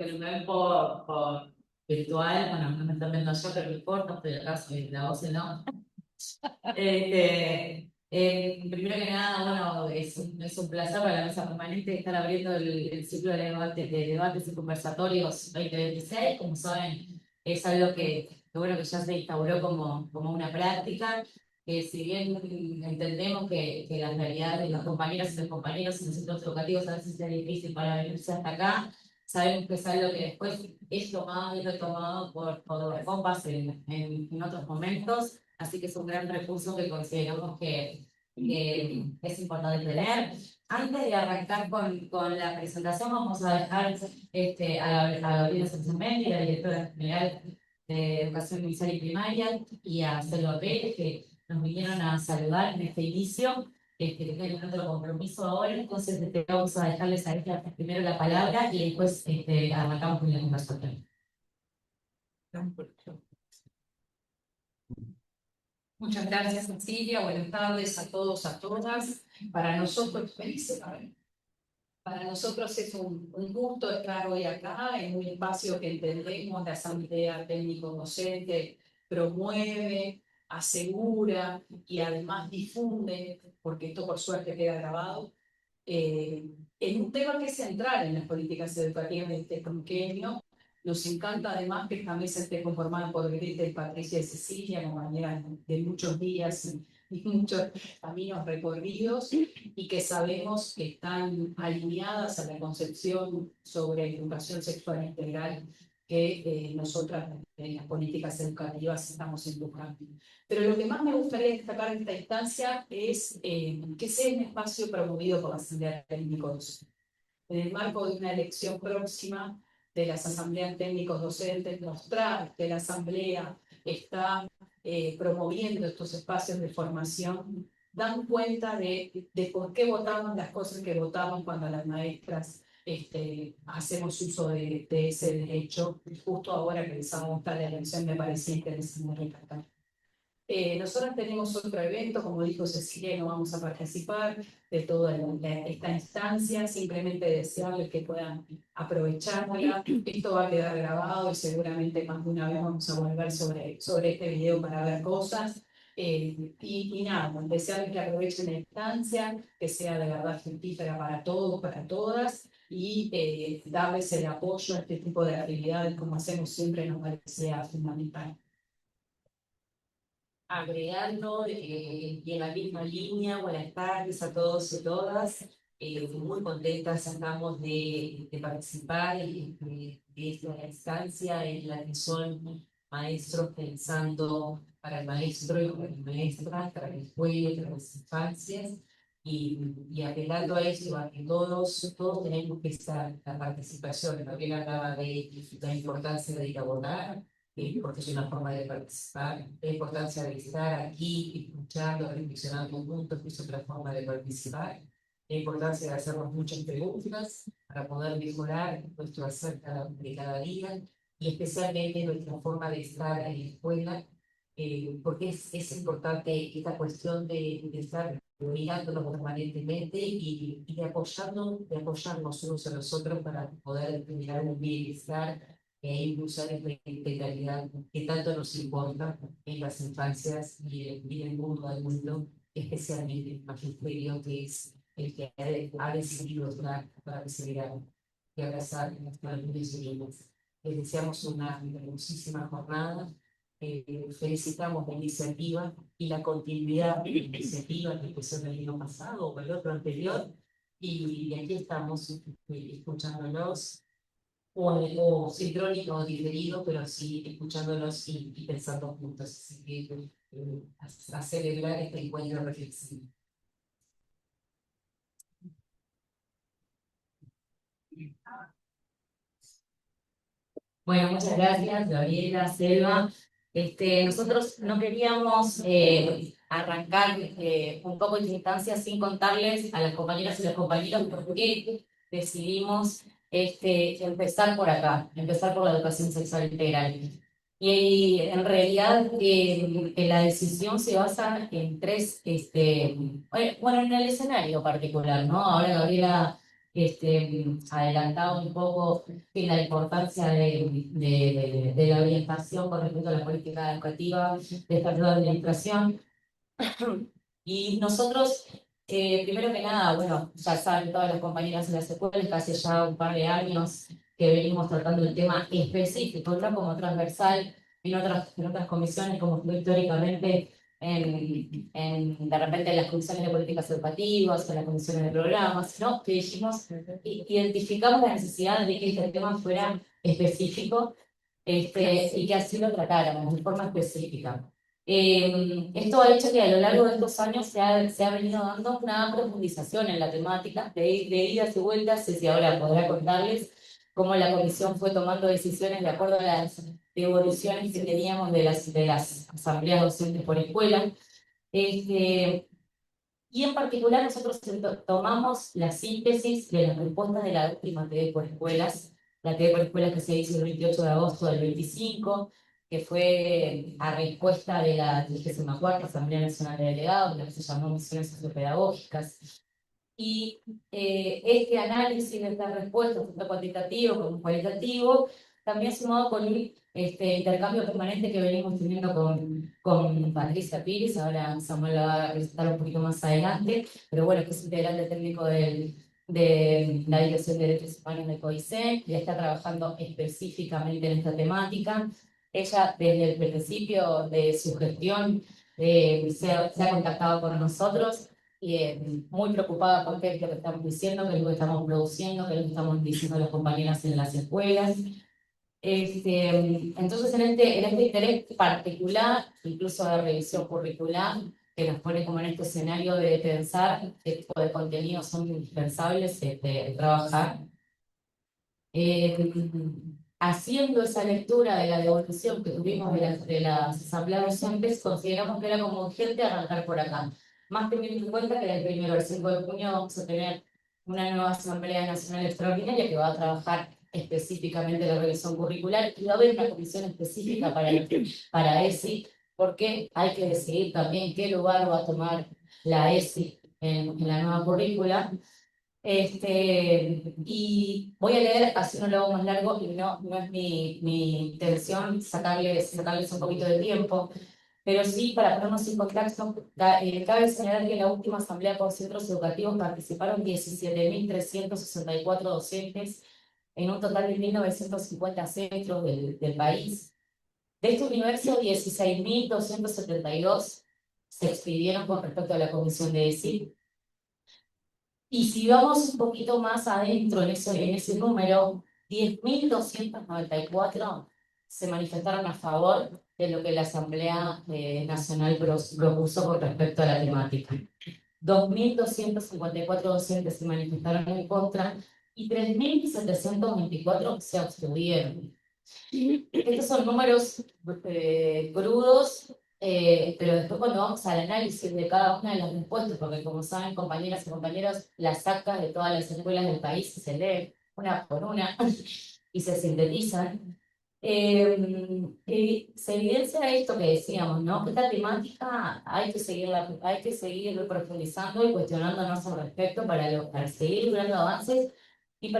que me ven por virtual, bueno, no me están viendo yo, pero no importa, estoy acá, soy la voz, ¿no? Primero que nada, bueno, es un placer para la mesa permanente estar abriendo el ciclo de debates y conversatorios 2026. Como saben, es algo bueno, que ya se instauró como una práctica, que si bien entendemos que las realidades de los compañeros y los compañeros en los centros educativos a veces es difícil para venirse hasta acá, sabemos que es algo que después es tomado y retomado por los compas en otros momentos. Así que es un gran recurso que consideramos que es importante tener. Antes de arrancar con la presentación, vamos a dejar a Gabriela Sanzamendi, la directora general de Educación Inicial y Primaria, y a Selva Pérez, que nos vinieron a saludar en este inicio. Que tienen otro compromiso ahora, entonces vamos a dejarles a ella primero la palabra y después arrancamos con la conversación. Muchas gracias, Cecilia. Buenas tardes a todos, a todas. Para nosotros es un gusto estar hoy acá en un espacio que entendemos la Asamblea Técnico-Docente promueve, asegura y además difunde, porque esto por suerte queda grabado, en un tema que es central en las políticas educativas de este quinquenio. Nos encanta además que esta mesa esté conformada por Greta, Patricia y Cecilia, compañeras de muchos días y muchos caminos recorridos, y que sabemos que están alineadas a la concepción sobre educación sexual integral que nosotras en las políticas educativas estamos empujando. Pero lo que más me gustaría destacar en esta instancia es que sea un espacio promovido por la Asamblea Técnicos. En el marco de una elección próxima de las asambleas técnicos docentes, mostrar que la Asamblea está promoviendo estos espacios de formación, dan cuenta de por qué votamos las cosas que votamos cuando las maestras hacemos uso de ese derecho. Justo ahora que les hago la elección me parecía interesante recalcar. Nosotros tenemos otro evento, como dijo Cecilia, no vamos a participar de toda esta instancia, simplemente desearles que puedan aprovecharla. Esto va a quedar grabado y seguramente más de una vez vamos a volver sobre este video para ver cosas. Y nada, desearles que aprovechen la instancia, que sea de verdad fructífera para todos, para todas, y darles el apoyo a este tipo de actividades, como hacemos siempre, nos parecía fundamental. Agregando y en la misma línea, buenas tardes a todos y todas. Muy contentas estamos de participar de esta instancia en la que son maestros pensando para el maestro y para la maestra, para la escuela y para las infancias, y apelando a eso, a que todos tenemos que estar la participación. También hablaba de la importancia de ir a votar, porque es una forma de participar, la importancia de estar aquí, escuchando, reflexionando juntos, que es otra forma de participar, la importancia de hacernos muchas preguntas para poder mejorar nuestro hacer de cada día, y especialmente nuestra forma de estar en la escuela, porque es importante esta cuestión de estar mirándonos permanentemente y de apoyarnos unos a los otros para poder generar un bienestar e impulsar esta integralidad que tanto nos importa en las infancias y en el mundo adulto, especialmente el magisterio, que es el que ha decidido estar para perseverar y abrazar a nuestros niños y niñas. Les deseamos una hermosísima jornada. Felicitamos la iniciativa y la continuidad de la iniciativa que empezó el año pasado o el otro anterior, y aquí estamos escuchándolos o sincrónico o diferido, pero sí escuchándolos y pensando juntos. Así que a celebrar este encuentro reflexivo. Bueno, muchas gracias, Gabriela, Selva. Nosotros no queríamos arrancar un poco de instancia sin contarles a las compañeras y los compañeros por qué decidimos empezar por acá, empezar por la educación sexual integral. Y en realidad la decisión se basa en tres, bueno, en el escenario particular, ¿no? Ahora Gabriela adelantado un poco la importancia de la orientación con respecto a la política educativa de esta nueva administración. Y nosotros, primero que nada, bueno, ya saben todas las compañeras en las escuelas que hace ya un par de años que venimos tratando el tema específico, no como transversal, en otras comisiones, como fue históricamente de repente en las comisiones de políticas educativas, en las comisiones de programas, ¿no? Que dijimos, identificamos la necesidad de que este tema fuera específico, y que así lo tratáramos de forma específica. Esto ha hecho que a lo largo de estos años se ha venido dando una profundización en la temática, de idas y vueltas, y ahora podrá contarles cómo la comisión fue tomando decisiones de acuerdo a las devoluciones que teníamos de las asambleas docentes por escuela. Y en particular nosotros tomamos la síntesis de las respuestas de la última TV por escuelas, la TV por escuelas que se hizo el 28 de agosto del 25, que fue a respuesta de la 34ª Asamblea Nacional de Delegados, la que se llamó Misiones Sociopedagógicas. Y este análisis de estas respuestas, tanto cuantitativo como cualitativo, también sumado con un intercambio permanente que venimos teniendo con Patricia Pires, ahora Samuel la va a presentar un poquito más adelante, pero bueno, que es integrante técnico de la Dirección de Derechos Humanos de COICEN, y está trabajando específicamente en esta temática. Ella, desde el principio de su gestión, se ha contactado con nosotros y muy preocupada por qué es lo que estamos diciendo, qué es lo que estamos produciendo, qué es lo que estamos diciendo a las compañeras en las escuelas. Entonces, en este interés particular, incluso de revisión curricular, que nos pone como en este escenario de pensar qué tipo de contenidos son indispensables trabajar. Haciendo esa lectura de la devolución que tuvimos de las asambleas docentes, consideramos que era como urgente arrancar por acá. Más teniendo en cuenta que del 1 al 5 de junio vamos a tener una nueva Asamblea Nacional Extraordinaria que va a trabajar específicamente la revisión curricular, y va a haber una comisión específica para ESI, porque hay que decidir también qué lugar va a tomar la ESI en la nueva currícula. Y voy a leer, así no lo hago más largo, y no es mi intención sacarles un poquito de tiempo, pero sí, para ponernos en contexto, cabe señalar que en la última asamblea por centros educativos participaron 17.364 docentes en un total de 1.950 centros del país. De este universo, 16.272 se expidieron con respecto a la comisión de ESI. Y si vamos un poquito más adentro en ese número, 10.294 se manifestaron a favor de lo que la Asamblea Nacional propuso con respecto a la temática. 2.254 docentes se manifestaron en contra y 3.724 se abstuvieron. Estos son números crudos, pero después cuando vamos al análisis de cada una de las respuestas, porque como saben, compañeras y compañeros, las actas de todas las escuelas del país se leen una por una y se sintetizan, se evidencia esto que decíamos, ¿no? Que esta temática hay que seguir profundizando y cuestionándonos al respecto para seguir logrando avances y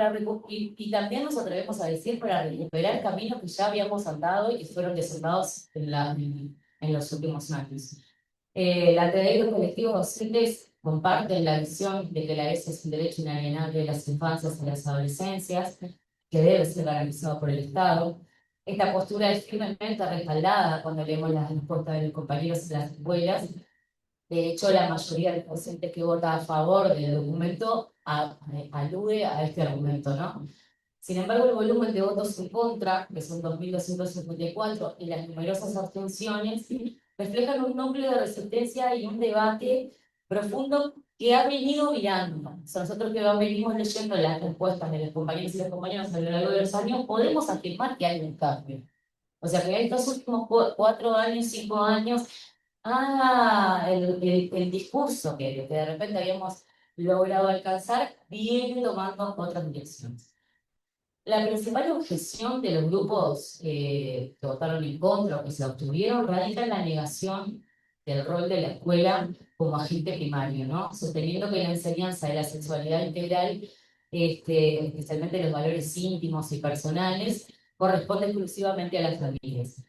también nos atrevemos a decir para recuperar caminos que ya habíamos andado y que fueron desertados en los últimos años. La TDI y los colectivos docentes comparten la visión de que la ESI es un derecho inalienable de las infancias y las adolescencias, que debe ser garantizado por el Estado. Esta postura es firmemente respaldada cuando leemos las respuestas de los compañeros en las escuelas. De hecho, la mayoría de los docentes que vota a favor del documento alude a este argumento, ¿no? Sin embargo, el volumen de votos en contra, que son 2.254, y las numerosas abstenciones, reflejan un núcleo de resistencia y un debate profundo que ha venido virando. O sea, nosotros que venimos leyendo las respuestas de los compañeros y las compañeras a lo largo de los años, podemos afirmar que hay un cambio. O sea, que en estos últimos 4 años, 5 años, el discurso que de repente habíamos logrado alcanzar viene tomando otras direcciones. La principal objeción de los grupos que votaron en contra o que se obtuvieron radica en la negación del rol de la escuela como agente primario, ¿no? Sosteniendo que la enseñanza de la sexualidad integral especialmente los valores íntimos y personales, corresponde exclusivamente a las familias.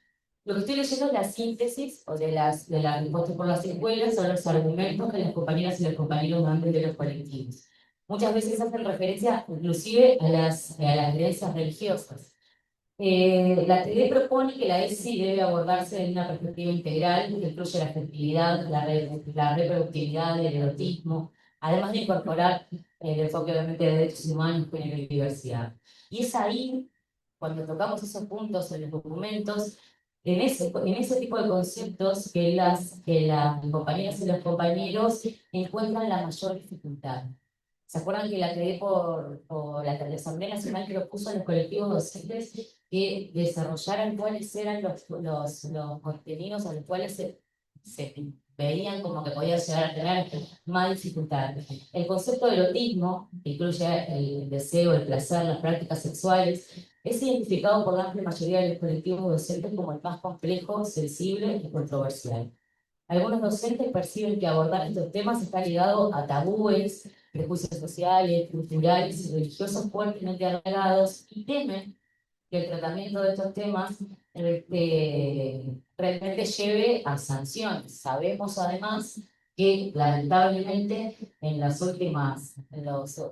Lo que estoy leyendo es la síntesis o de las respuestas por las escuelas son los argumentos que las compañeras y los compañeros dan desde los colectivos. Muchas veces hacen referencia inclusive a las creencias religiosas. La TD propone que la ESI debe abordarse en una perspectiva integral que incluye la fertilidad, la reproductividad, el erotismo, además de incorporar el enfoque obviamente de derechos humanos, género y diversidad. Y es ahí, cuando tocamos esos puntos en los documentos, en ese tipo de conceptos que las compañeras y los compañeros encuentran la mayor dificultad. ¿Se acuerdan que la creé por la Asamblea Nacional propuso a los colectivos docentes que desarrollaran cuáles eran los contenidos a los cuales se veían como que podían llegar a tener más dificultad? El concepto de erotismo, que incluye el deseo, el placer, las prácticas sexuales, es identificado por la amplia mayoría de los colectivos docentes como el más complejo, sensible y controversial. Algunos docentes perciben que abordar estos temas está ligado a tabúes, prejuicios sociales, culturales y religiosos fuertemente arraigados y temen que el tratamiento de estos temas realmente lleve a sanciones. Sabemos además que lamentablemente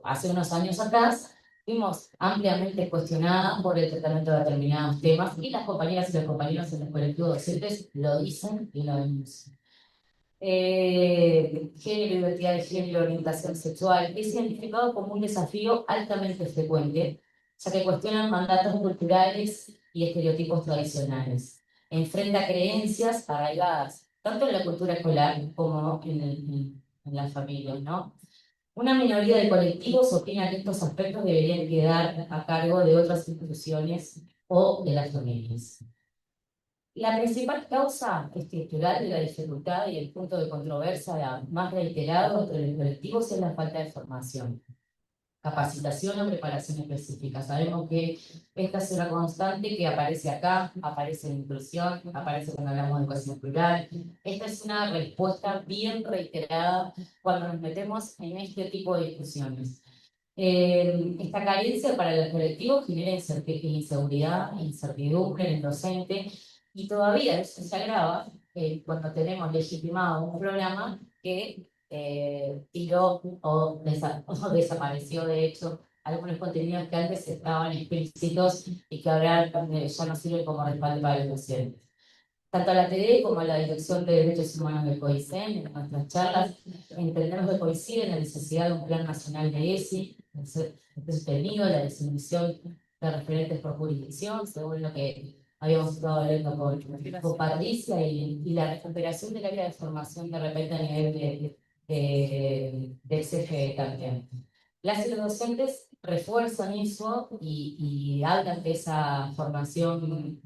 hace unos años atrás, fuimos ampliamente cuestionadas por el tratamiento de determinados temas y las compañeras y los compañeros en los colectivos docentes lo dicen y lo denuncian. Género, identidad de género, orientación sexual, es identificado como un desafío altamente frecuente, ya que cuestionan mandatos culturales y estereotipos tradicionales. Enfrenta creencias arraigadas, tanto en la cultura escolar como en las familias, ¿no? Una minoría de colectivos opina que estos aspectos deberían quedar a cargo de otras instituciones o de las familias. La principal causa estructural de la dificultad y el punto de controversia más reiterado entre los colectivos es la falta de formación, capacitación o preparación específica. Sabemos que esta es una constante que aparece acá, aparece en inclusión, aparece cuando hablamos de educación plural. Esta es una respuesta bien reiterada cuando nos metemos en este tipo de discusiones. Esta carencia para los colectivos genera inseguridad, incertidumbre en el docente y todavía eso se agrava cuando tenemos legitimado un programa que tiró o desapareció de hecho algunos contenidos que antes estaban explícitos y que ahora ya no sirven como respaldo para los docentes. Tanto la TD como la Dirección de Derechos Humanos del COICEN, en nuestras charlas, entendemos que coincide en la necesidad de un plan nacional de ESI, tenido la definición de referentes por jurisdicción, según lo que habíamos estado hablando con Patricia, y la recuperación del área de formación de repente a nivel del CFE también. Las y los docentes refuerzan eso y hablan de esa formación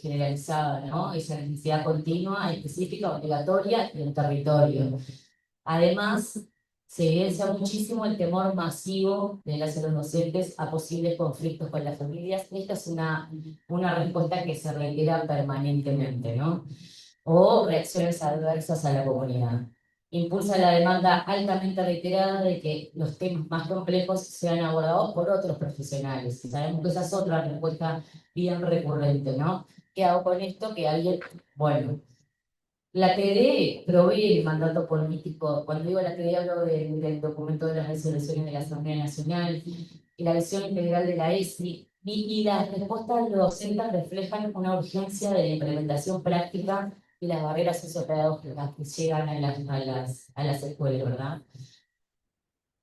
generalizada, ¿no? Esa necesidad continua, específica, obligatoria y en territorio. Además, se evidencia muchísimo el temor masivo de las y los docentes a posibles conflictos con las familias. Esta es una respuesta que se reitera permanentemente, ¿no? O reacciones adversas a la comunidad. Impulsa la demanda altamente reiterada de que los temas más complejos sean abordados por otros profesionales. Sabemos que esa es otra respuesta bien recurrente, ¿no? ¿Qué hago con esto? Que alguien, bueno, la TD provee el mandato político. Cuando digo la TD hablo del documento de las resoluciones de la Asamblea Nacional y la visión integral de la ESI. Y las respuestas de los docentes reflejan una urgencia de la implementación práctica y las barreras sociopedagógicas que llegan a las escuelas, ¿verdad?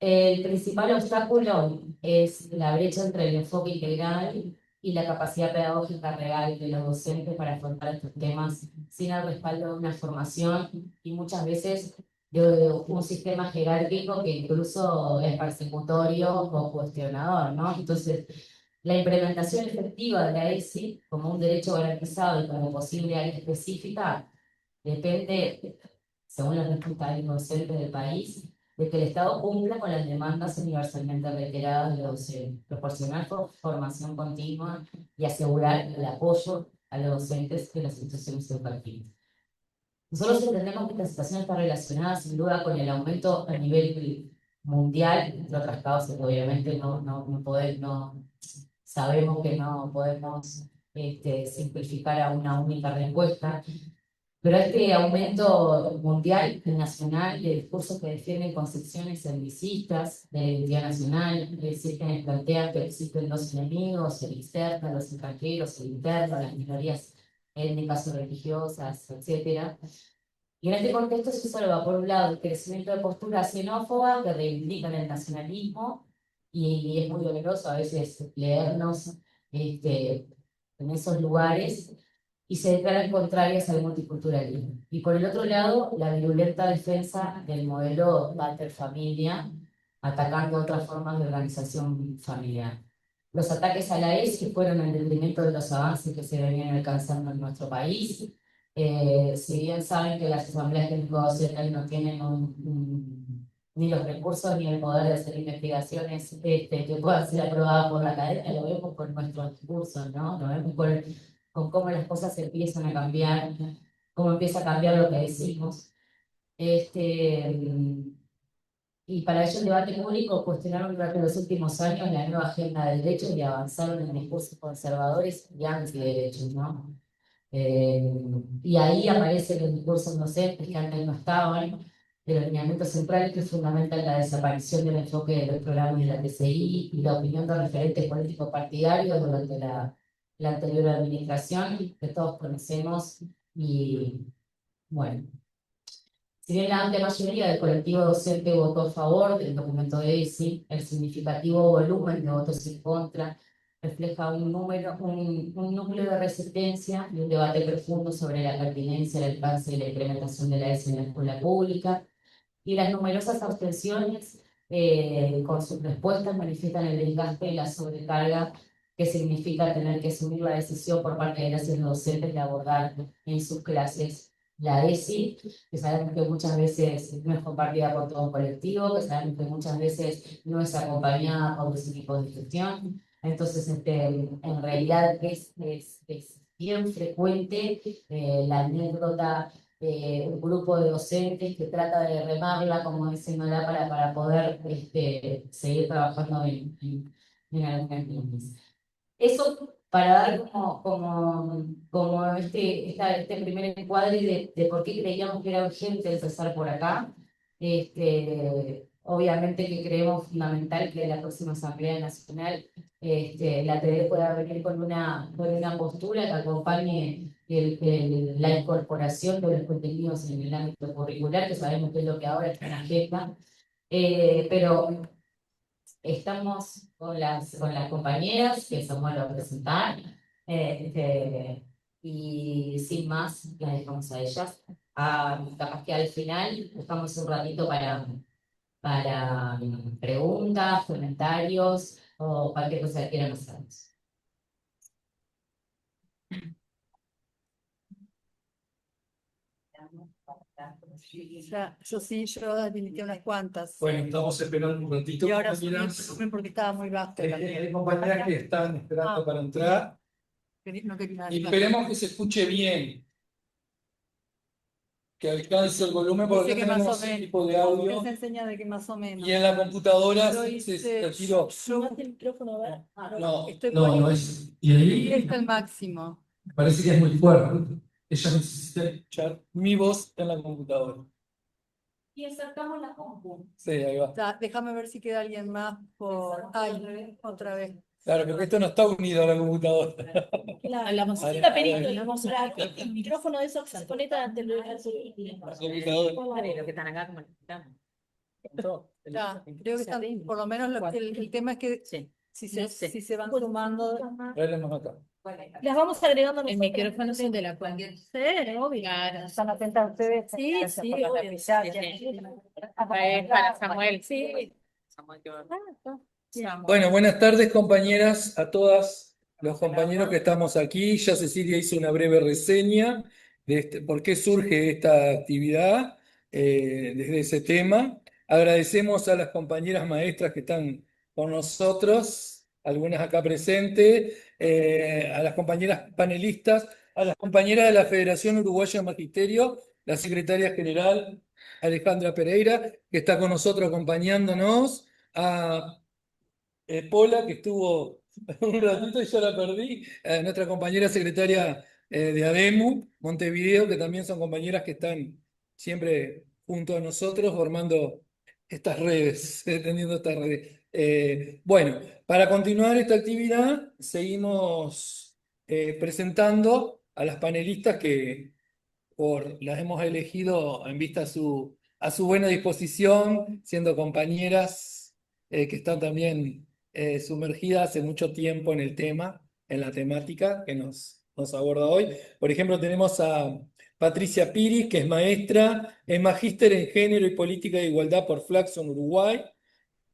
El principal obstáculo es la brecha entre el enfoque integral y la capacidad pedagógica real de los docentes para afrontar estos temas sin el respaldo de una formación y muchas veces de un sistema jerárquico que incluso es persecutorio o cuestionador, ¿no? Entonces, la implementación efectiva de la ESI como un derecho garantizado y como posible área específica depende, según las respuestas de los docentes del país, de que el Estado cumpla con las demandas universalmente reiteradas de los docentes, proporcionar formación continua y asegurar el apoyo a los docentes de las instituciones educativas. Nosotros entendemos que esta situación está relacionada sin duda con el aumento a nivel mundial, entre otras causas, obviamente no sabemos que no podemos simplificar a una única respuesta, pero este aumento mundial y nacional de discursos que defienden concepciones etnicistas de la identidad nacional, es decir, que plantean que existen dos enemigos, el externo, los extranjeros, el interno, las minorías étnicas o religiosas, etcétera. Y en este contexto se observa, por un lado, el crecimiento de posturas xenófobas que reivindican el nacionalismo, y es muy doloroso a veces leernos en esos lugares, y se declaran contrarias al multiculturalismo. Y por el otro lado, la virulenta defensa del modelo Walter-Familia, atacando otras formas de organización familiar. Los ataques a la ESI fueron en detrimento de los avances que se venían alcanzando en nuestro país. Si bien saben que las asambleas técnico-docentes no tienen ni los recursos ni el poder de hacer investigaciones que puedan ser aprobadas por la academia, lo vemos con nuestros discursos, ¿no? Lo vemos con cómo las cosas empiezan a cambiar, cómo empieza a cambiar lo que decimos. Y para ello el debate público cuestionaron durante los últimos años la nueva agenda de derechos y avanzaron en discursos conservadores y antiderechos, ¿no? Y ahí aparecen los discursos docentes que antes no estaban, de los lineamientos centrales que fundamentan la desaparición del enfoque de los programas de la TCI y la opinión de referentes políticos partidarios durante la anterior administración, que todos conocemos. Y bueno, si bien la amplia mayoría del colectivo docente votó a favor del documento de ESI, el significativo volumen de votos en contra refleja un núcleo de resistencia y un debate profundo sobre la pertinencia, el alcance y la implementación de la ESI en la escuela pública, y las numerosas abstenciones con sus respuestas manifiestan el desgaste y la sobrecarga que significa tener que asumir la decisión por parte de las docentes de abordar en sus clases la ESI, que sabemos que muchas veces no es compartida por todo un colectivo, que sabemos que muchas veces no es acompañada por los equipos de gestión. Entonces, en realidad es bien frecuente la anécdota un grupo de docentes que trata de remarla, como diciéndola, para poder seguir trabajando en algunas líneas. Eso para dar como este primer encuadre de por qué creíamos que era urgente empezar por acá. Obviamente que creemos fundamental que la próxima Asamblea Nacional la TD pueda venir con una postura que acompañe la incorporación de los contenidos en el ámbito curricular, que sabemos que es lo que ahora está en agenda. Pero estamos con las compañeras que somos los representar, y sin más, las dejamos a ellas. Capaz que al final buscamos un ratito para preguntas, comentarios o cualquier cosa que quieran hacernos. Yo habilité unas cuantas. Bueno, estamos esperando un ratito, Y ahora compañeras. porque estaba muy bajo. Hay compañeras que están esperando para entrar. No quería Y esperemos que se escuche bien, que alcance el volumen, porque Dice acá que más tenemos o menos. equipo de audio. Se enseña de que más o menos. Y en la computadora Yo se hice- tiró. el micrófono, ¿verdad? No, Estoy no, poniendo- no es. Y ahí Este es el máximo. parece que es muy fuerte. Ella necesita escuchar mi voz en la computadora. Y acercamos la compu. Sí, ahí va. Déjame ver si queda alguien más por. Ay, otra vez. Claro, porque esto no está unido a la computadora. La música perito, el micrófono de esos saxofonetas de La computadora. Los que están acá como necesitamos. Creo que están, por lo menos el tema es que si se van sumando. Tráelos acá. Las vamos agregando El micrófono son de la cual. Sí, obvio. Claro. Están atentas ustedes. Sí, Gracias sí, por la obvio. lapicera. Para Samuel, sí. Bueno, buenas tardes, compañeras, a todas los compañeros que estamos aquí. Ya Cecilia hizo una breve reseña de por qué surge esta actividad desde ese tema. Agradecemos a las compañeras maestras que están con nosotros, algunas acá presentes, a las compañeras panelistas, a las compañeras de la Federación Uruguaya de Magisterio, la secretaria general Alejandra Pereira, que está con nosotros acompañándonos, a Pola, que estuvo un ratito y ya la perdí, nuestra compañera secretaria de ADEMU, Montevideo, que también son compañeras que están siempre junto a nosotros formando estas redes, tendiendo estas redes. Bueno, para continuar esta actividad, seguimos presentando a las panelistas que las hemos elegido en vista a su buena disposición, siendo compañeras que están también sumergidas hace mucho tiempo en el tema, en la temática que nos aborda hoy. Por ejemplo, tenemos a Patricia Piris, que es magíster en Género y Política de Igualdad por Flaxon, Uruguay,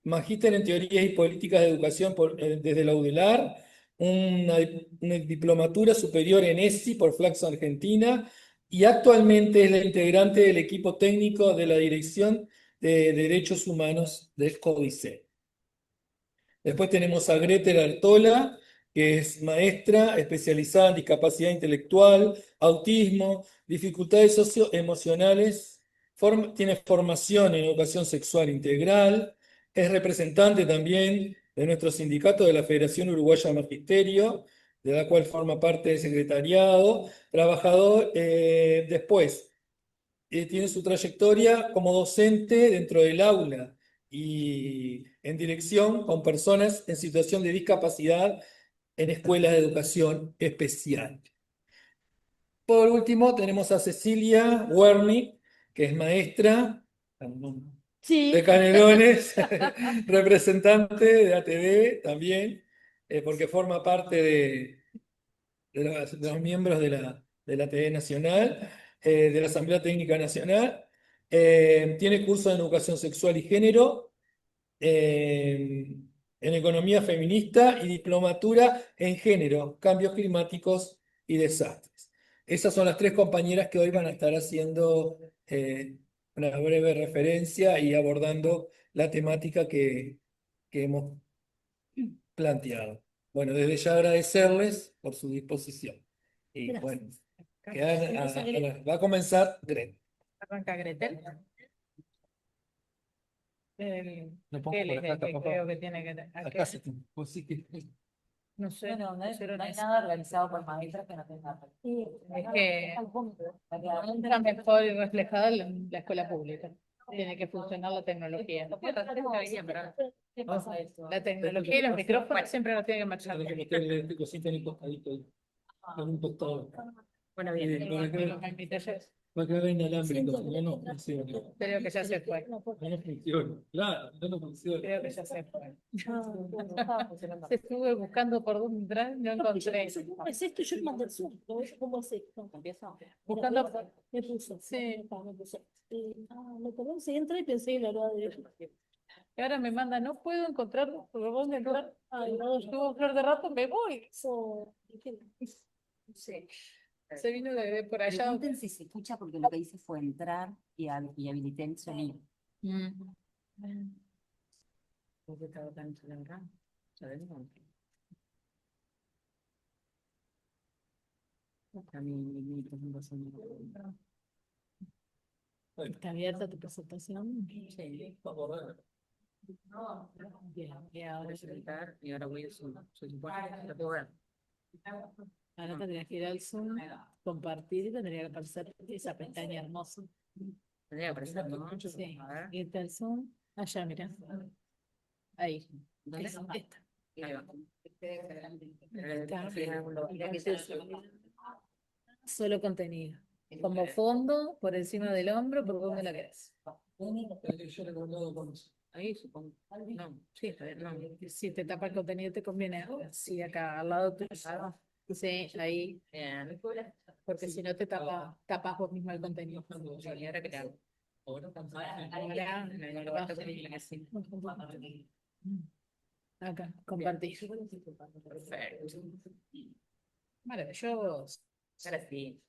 magíster en Teorías y Políticas de Educación desde la UDELAR, una diplomatura superior en ESI por Flaxo Argentina, y actualmente es la integrante del equipo técnico de la Dirección de Derechos Humanos del CODICE. Después tenemos a Gretel Artola, que es maestra especializada en discapacidad intelectual, autismo, dificultades socioemocionales, tiene formación en educación sexual integral, es representante también de nuestro sindicato de la Federación Uruguaya de Magisterio, de la cual forma parte del secretariado, trabajador después. Tiene su trayectoria como docente dentro del aula y en dirección con personas en situación de discapacidad en escuelas de educación especial. Por último, tenemos a Cecilia Wernick, que es maestra de Canelones, representante de ATD también, porque forma parte de los miembros de la ATD Nacional, de la Asamblea Técnica Nacional. Tiene curso en Educación Sexual y Género, en Economía Feminista y diplomatura en Género, Cambios Climáticos y Desastres. Esas son las tres compañeras que hoy van a estar haciendo una breve referencia y abordando la temática que hemos planteado. Bueno, desde ya agradecerles por su disposición. Y bueno, va a comenzar Gretel. Arranca Gretel. Lo pongo por acá, capaz. Creo que tiene que Acá se te- pues sí que- no sé, No hay pusieron eso. nada organizado por maestras que no tenga. Es que entra mejor y reflejada en la escuela pública. Tiene que funcionar la tecnología. La tecnología y los micrófonos siempre nos tienen que marchar. Este cosito en el costadito ahí, en un costado. Bueno, Para que haga inalámbrico, si no, no funciona. Creo que ya se fue. No funciona. Claro, no funciona. Creo que ya se fue. Estuve buscando por dónde entrar, no encontré. ¿Cómo es esto? Yo le mandé el Zoom. ¿Cómo es esto? Buscando. Me puso. Sí. Me puse. Me perdón, si entra y pensé que la hablaba de Y ahora me manda, no puedo encontrar por dónde entrar. Ay, no, Estuvo flor de rato, me voy. eso. Sí. Se vino de por allá. Pregunten si se escucha porque lo que hice fue entrar y habilité el sonido. ¿Por qué estaba tan acelerado? ¿Está abierta tu presentación? Sí. Bien, y ahora Y ahora voy a Zoom. ahora tendrías que ir al Zoom, compartir y tendría que aparecer esa pestaña hermosa. Tendría que aparecer, ¿no? Sí, A ver. irte al Zoom, allá, mira. Ahí. ¿Dónde? Esta. Ahí va. Solo contenido. Como fondo, por encima del hombro, por donde la querés. Yo le he contado con eso. Ahí supongo. No, sí, está bien, no. Si te tapa el contenido, te conviene así acá al lado tuyo. Sí, ahí. Bien. Porque si no te tapas vos mismo el contenido. ¿Y ahora qué le hago? Ahora, acá, compartir. Perfecto. Maravilloso. Ahora sí.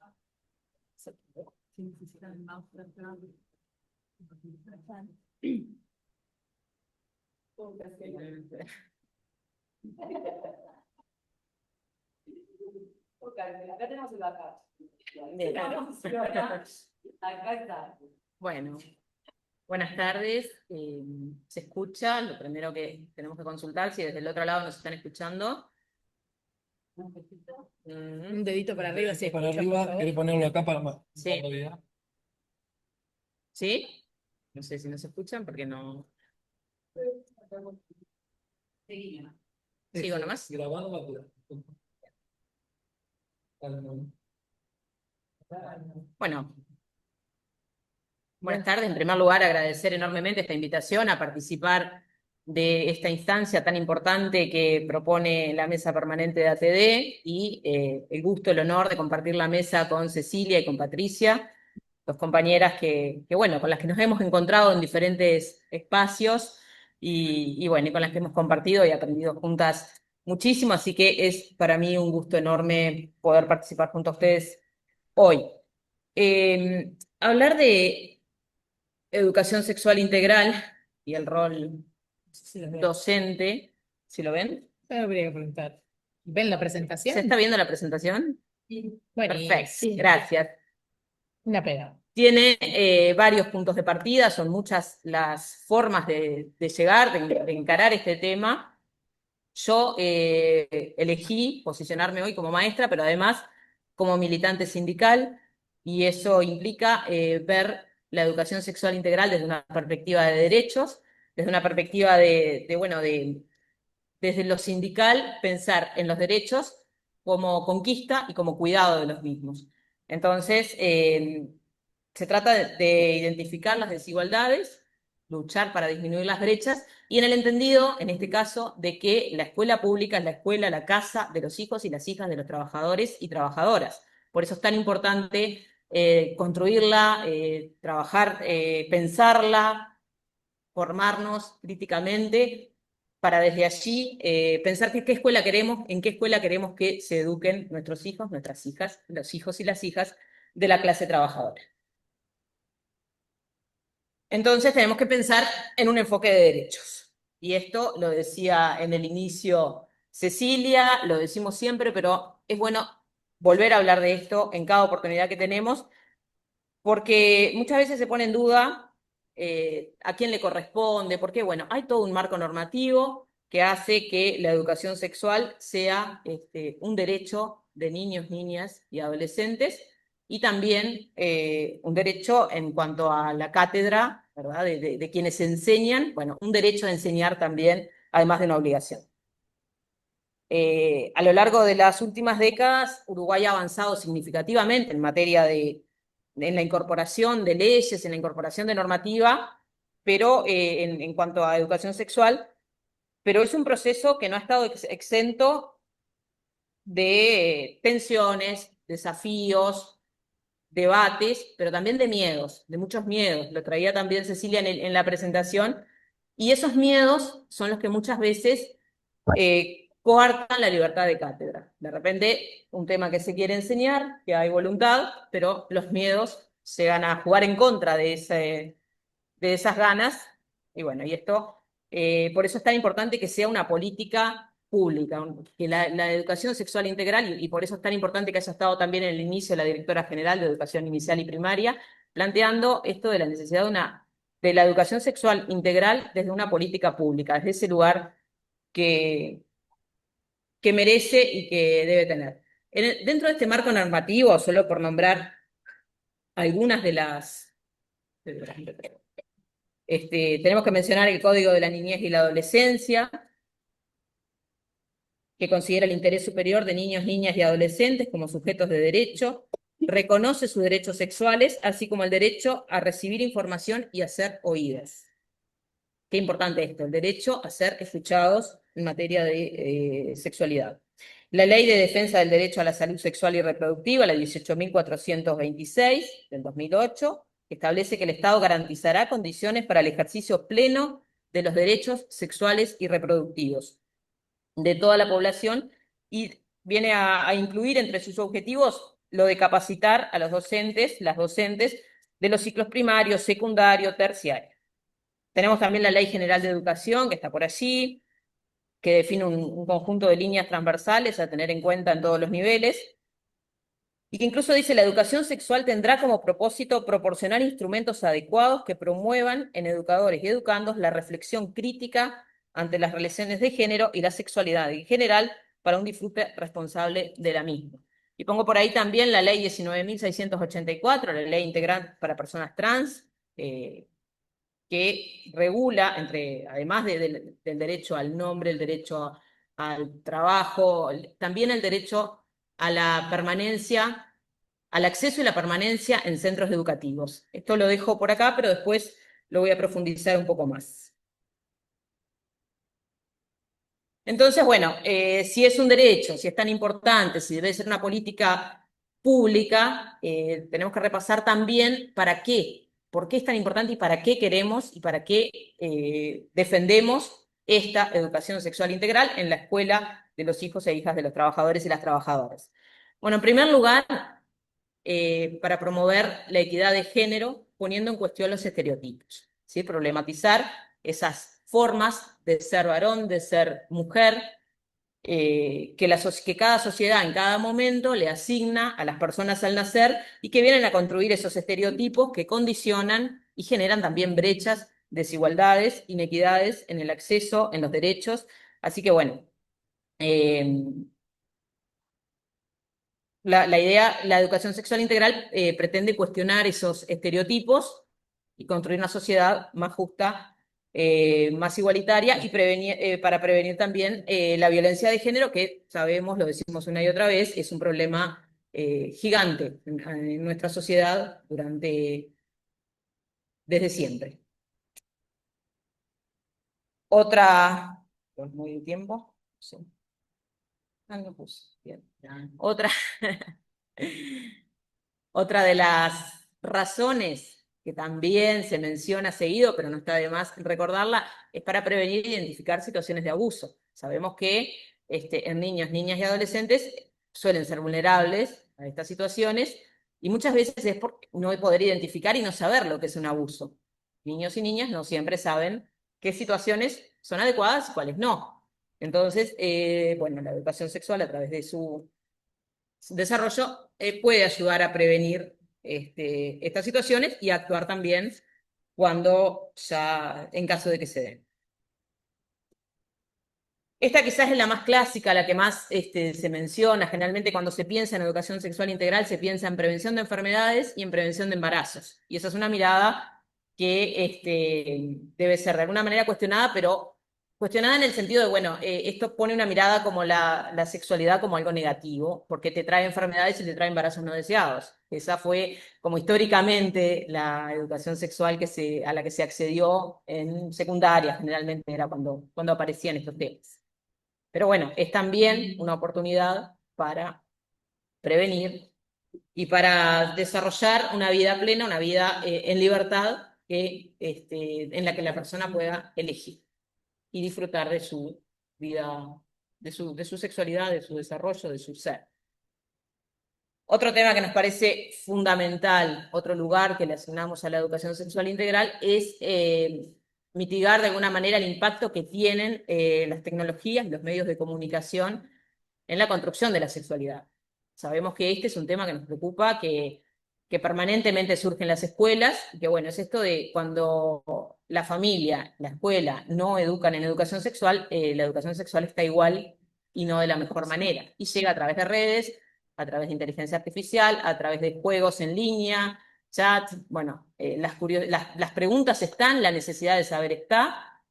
Acá tenemos el acá. Acá está. Bueno, buenas tardes. ¿Se escucha? Lo primero que tenemos que consultar, si desde el otro lado nos están escuchando. Un dedito para arriba, si Para escucha, por arriba, favor. ¿querés ponerlo acá para más? Sí. ¿Sí? No sé si nos escuchan porque no. ¿Sigo nomás? Grabando la Bueno, buenas tardes. En primer lugar, agradecer enormemente esta invitación a participar de esta instancia tan importante que propone la Mesa Permanente de ATD y el gusto, el honor de compartir la mesa con Cecilia y con Patricia, dos compañeras bueno, con las que nos hemos encontrado en diferentes espacios y bueno, y con las que hemos compartido y aprendido juntas muchísimo, así que es para mí un gusto enorme poder participar junto a ustedes hoy. Hablar de educación sexual integral y el rol docente, ¿sí lo ven? Pero habría que preguntar. ¿Ven la presentación? ¿Se está viendo la presentación? Bueno, Perfecto, sí, gracias. una pena. Tiene varios puntos de partida, son muchas las formas de llegar, de encarar este tema. Yo elegí posicionarme hoy como maestra, pero además como militante sindical, y eso implica ver la educación sexual integral desde una perspectiva de derechos, desde una perspectiva desde lo sindical, pensar en los derechos como conquista y como cuidado de los mismos. Entonces, se trata de identificar las desigualdades, luchar para disminuir las brechas, y en el entendido, en este caso, de que la escuela pública es la escuela, la casa de los hijos y las hijas de los trabajadores y trabajadoras. Por eso es tan importante construirla, trabajar, pensarla, formarnos críticamente para desde allí pensar qué escuela queremos, en qué escuela queremos que se eduquen nuestros hijos, nuestras hijas, los hijos y las hijas de la clase trabajadora. Entonces tenemos que pensar en un enfoque de derechos. Y esto lo decía en el inicio Cecilia, lo decimos siempre, pero es bueno volver a hablar de esto en cada oportunidad que tenemos, porque muchas veces se pone en duda a quién le corresponde, porque bueno, hay todo un marco normativo que hace que la educación sexual sea un derecho de niños, niñas y adolescentes, y también un derecho en cuanto a la cátedra, ¿verdad? De quienes enseñan, bueno, un derecho a enseñar también, además de una obligación. A lo largo de las últimas décadas, Uruguay ha avanzado significativamente en materia en la incorporación de leyes, en la incorporación de normativa, pero en cuanto a educación sexual, pero es un proceso que no ha estado exento de tensiones, desafíos, debates, pero también de miedos, de muchos miedos. Lo traía también Cecilia en la presentación, y esos miedos son los que muchas veces coartan la libertad de cátedra. De repente, un tema que se quiere enseñar, que hay voluntad, pero los miedos llegan a jugar en contra de esas ganas, y bueno, y esto, por eso es tan importante que sea una política pública, que la educación sexual integral, y por eso es tan importante que haya estado también en el inicio la directora general de Educación Inicial y Primaria, planteando esto de la necesidad de la educación sexual integral desde una política pública, desde ese lugar que merece y que debe tener. Dentro de este marco normativo, solo por nombrar algunas de las... tenemos que mencionar el Código de la Niñez y la Adolescencia, que considera el interés superior de niños, niñas y adolescentes como sujetos de derecho, reconoce sus derechos sexuales, así como el derecho a recibir información y a ser oídas. Qué importante esto, el derecho a ser escuchados en materia de sexualidad. La Ley de Defensa del Derecho a la Salud Sexual y Reproductiva, la 18.426 del 2008, que establece que el Estado garantizará condiciones para el ejercicio pleno de los derechos sexuales y reproductivos de toda la población, y viene a incluir entre sus objetivos lo de capacitar a los docentes, las docentes de los ciclos primario, secundario, terciario. Tenemos también la Ley General de Educación, que está por allí, que define un conjunto de líneas transversales a tener en cuenta en todos los niveles. y que incluso dice, la educación sexual tendrá como propósito proporcionar instrumentos adecuados que promuevan en educadores y educandos la reflexión crítica ante las relaciones de género y la sexualidad en general para un disfrute responsable de la misma. Y pongo por ahí también la ley 19.684, la ley integral para personas trans, que regula, además del derecho al nombre, el derecho al trabajo, también el derecho a la permanencia, al acceso y la permanencia en centros educativos. Esto lo dejo por acá, pero después lo voy a profundizar un poco más. Entonces, bueno, si es un derecho, si es tan importante, si debe ser una política pública, tenemos que repasar también para qué, por qué es tan importante y para qué queremos y para qué defendemos esta educación sexual integral en la escuela de los hijos e hijas de los trabajadores y las trabajadoras. Bueno, en primer lugar, para promover la equidad de género, poniendo en cuestión los estereotipos, ¿sí? Problematizar esas formas de ser varón, de ser mujer, que cada sociedad en cada momento le asigna a las personas al nacer y que vienen a construir esos estereotipos que condicionan y generan también brechas, desigualdades, inequidades en el acceso, en los derechos. Así que bueno, la educación sexual integral pretende cuestionar esos estereotipos y construir una sociedad más justa, más igualitaria y para prevenir también la violencia de género, que sabemos, lo decimos una y otra vez, es un problema gigante en nuestra sociedad desde siempre. Otra, muy de tiempo, sí. No puse, bien. Otra de las razones que también se menciona seguido, pero no está de más recordarla, es para prevenir e identificar situaciones de abuso. Sabemos que en niños, niñas y adolescentes suelen ser vulnerables a estas situaciones y muchas veces es por no poder identificar y no saber lo que es un abuso. Niños y niñas no siempre saben qué situaciones son adecuadas y cuáles no. Entonces, bueno, la educación sexual a través de su desarrollo puede ayudar a prevenir estas situaciones y a actuar también en caso de que se den. Esta quizás es la más clásica, la que más se menciona. Generalmente cuando se piensa en educación sexual integral se piensa en prevención de enfermedades y en prevención de embarazos. Y esa es una mirada que debe ser de alguna manera cuestionada, pero cuestionada en el sentido de, bueno, esto pone una mirada como la sexualidad como algo negativo, porque te trae enfermedades y te trae embarazos no deseados. Esa fue como históricamente la educación sexual a la que se accedió en secundaria, generalmente era cuando aparecían estos temas. Pero bueno, es también una oportunidad para prevenir y para desarrollar una vida plena, una vida en libertad, en la que la persona pueda elegir y disfrutar de su vida, de su sexualidad, de su desarrollo, de su ser. Otro tema que nos parece fundamental, otro lugar que le asignamos a la educación sexual integral, es mitigar de alguna manera el impacto que tienen las tecnologías, los medios de comunicación en la construcción de la sexualidad. Sabemos que este es un tema que nos preocupa, que permanentemente surge en las escuelas, que bueno, es esto de cuando la familia, la escuela no educan en educación sexual, la educación sexual está igual y no de la mejor manera. Y llega a través de redes, a través de inteligencia artificial, a través de juegos en línea, chat, bueno, las preguntas están, la necesidad de saber está,